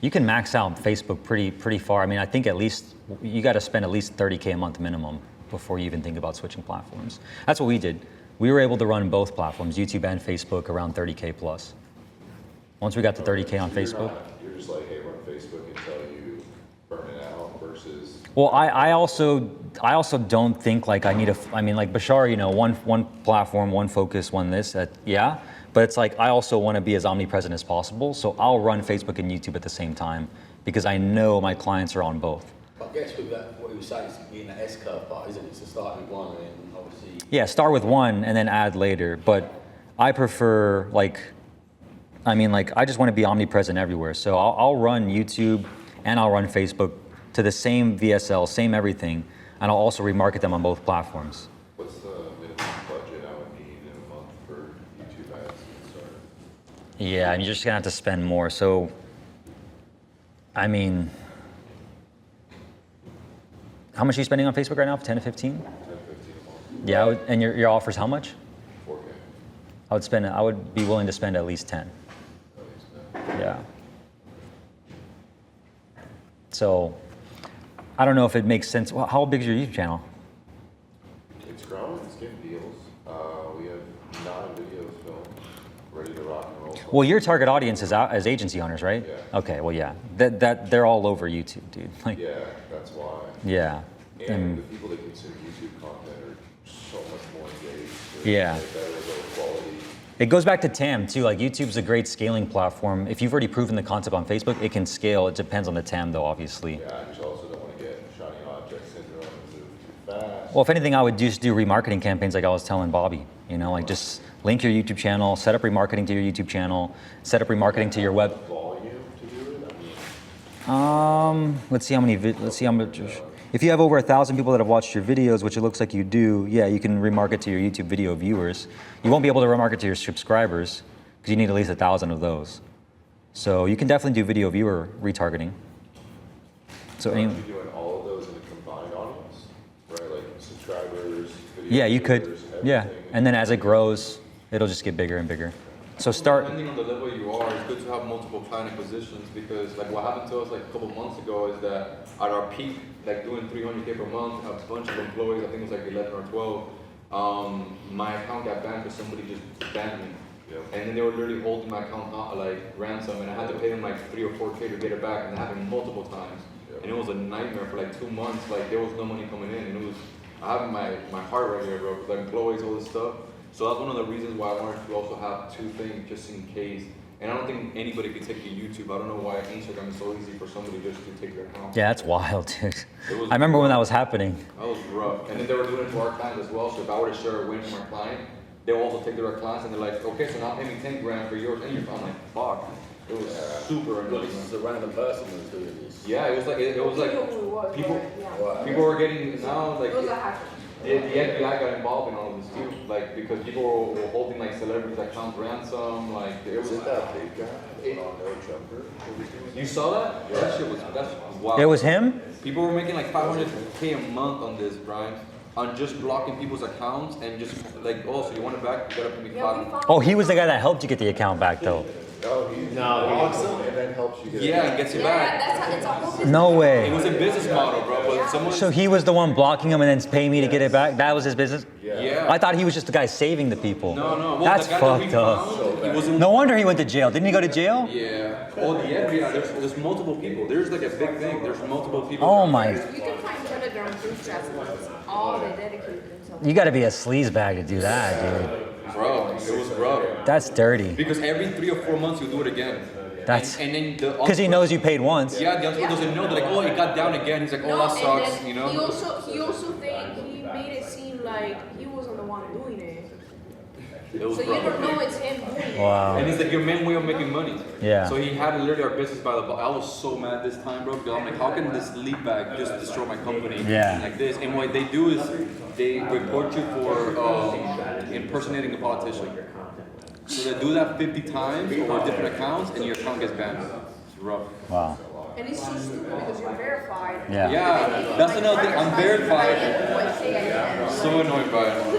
You can max out Facebook pretty far. I mean, I think at least you got to spend at least 30K a month minimum before you even think about switching platforms. That's what we did. We were able to run both platforms, YouTube and Facebook, around 30K plus. Once we got to 30K on Facebook. You're just like, hey, run Facebook until you burn it out versus. Well, I also don't think like I need I mean, like Bashar, you know, one platform, one focus, one this, yeah. But it's like I also want to be as omnipresent as possible, so I'll run Facebook and YouTube at the same time because I know my clients are on both. I guess with that, what you were saying is being the S-curve part, isn't it? So starting with one and then obviously. Yeah, start with one and then add later. But I prefer I just want to be omnipresent everywhere. So I'll run YouTube and I'll run Facebook to the same VSL, same everything, and I'll also remarket them on both platforms. What's the minimum budget I would need in a month for YouTube ads to start? Yeah, and you're just gonna have to spend more. So, I mean, how much are you spending on Facebook right now? 10 to 15? 10 to 15 a month. Yeah, and your offer's how much? 4K. I would be willing to spend at least 10. Yeah. So, I don't know if it makes sense. Well, how big is your YouTube channel? It's growing, it's getting deals. We have 9 videos filmed, ready to rock and roll. Well, your target audience is as agency owners, right? Yeah. Okay, well, yeah. That they're all over YouTube, dude. Like, Yeah, that's why. yeah. And the people that consume YouTube content are so much more engaged. Yeah. They're better, low quality. It goes back to TAM too. Like YouTube's a great scaling platform. If you've already proven the concept on Facebook, it can scale. It depends on the TAM though, obviously. Yeah, I just also don't want to get shiny object syndrome and move too fast. Well, if anything, I would just do remarketing campaigns like I was telling Bobby. You know, like just link your YouTube channel, set up remarketing to your YouTube channel, set up remarketing to your web. Volume to do it? I mean, Let's see how much. If you have over 1,000 people that have watched your videos, which it looks like you do, yeah, you can remarket to your YouTube video viewers. You won't be able to remarket to your subscribers because you need at least 1,000 of those. So you can definitely do video viewer retargeting. So are you doing all of those in a combined audience, right? Like subscribers, video yeah, you could. viewers, Yeah, everything. and then as it grows, it'll just get bigger and bigger. So start. Depending on the level you are, it's good to have multiple client acquisitions because like what happened to us like a couple months ago is that at our peak, like doing 300K per month, a bunch of employees, I think it was like 11 or 12, my account got banned because somebody just banned me. Yeah. And then they were literally holding my account like ransom and I had to pay them like 3 or 4K to get it back and it happened multiple times. Yeah. And it was a nightmare for like 2 months, like there was no money coming in and it was, I have my heart right here, bro, like employees, all this stuff. So that's one of the reasons why I wanted to also have 2 things just in case. And I don't think anybody could take your YouTube. I don't know why Instagram is so easy for somebody just to take their account. Yeah, that's wild, dude. was I remember when that was happening. That was rough. And then they were doing it to our clients as well. So if I were to share a win from our client, they'll also take their clients and they're like, okay, so now pay me 10 grand for yours. And you're I'm like, fuck. It was super annoying. This is a random person who's doing this. Yeah, it was like people were getting now like It was a hacker. The FBI got involved in all of this too, like because people were holding like celebrities' accounts ransom, like it was. Isn't that big guy on No Jumper? You saw that? Yeah. That shit was wild. It was him? People were making like $500K a month on this, Brian, on just blocking people's accounts and just like, oh, so you want it back? You gotta pay me $500. Oh, he was the guy that helped you get the account back, though. No, he blocks them and then helps you get it. Yeah, and gets it back. That's how it's a whole No way. It was a business model, bro. But someone. So he was the one blocking him and then paying me to get it back? That was his business? Yeah. I thought he was just the guy saving the people. No. Well, That's the guy that we fucked up. found, he wasn't. No wonder he went to jail. Didn't he go to jail? Yeah. Oh, the FBI. There's multiple people. There's like a big thing. There's multiple people. Oh my. You can find Telegram group chats about all they dedicate themselves. You gotta be a sleazebag to do that, dude. Bro, it was rough. That's dirty. Because every 3 or 4 months you do it again. That's and then the because he knows you paid once. Yeah, the entrepreneur doesn't know. They're like, oh, it got down again. He's like, oh, that sucks, and you know. He also think he made it seem like he wasn't the one doing it. It was So you rough. don't know it's him doing it. Wow. And it's like your main way of making money. Yeah. So he had literally our business by the ball. I was so mad this time, bro. Because I'm like, how can this lead bag just destroy my company Yeah. like this? And what they do is they report you for impersonating a politician. So they do that 50 times over different accounts, and your account gets banned. It's rough. Wow. And it's so stupid because you're verified. Yeah. Yeah, that's another thing. I'm verified. What say I can. So annoying, Brian.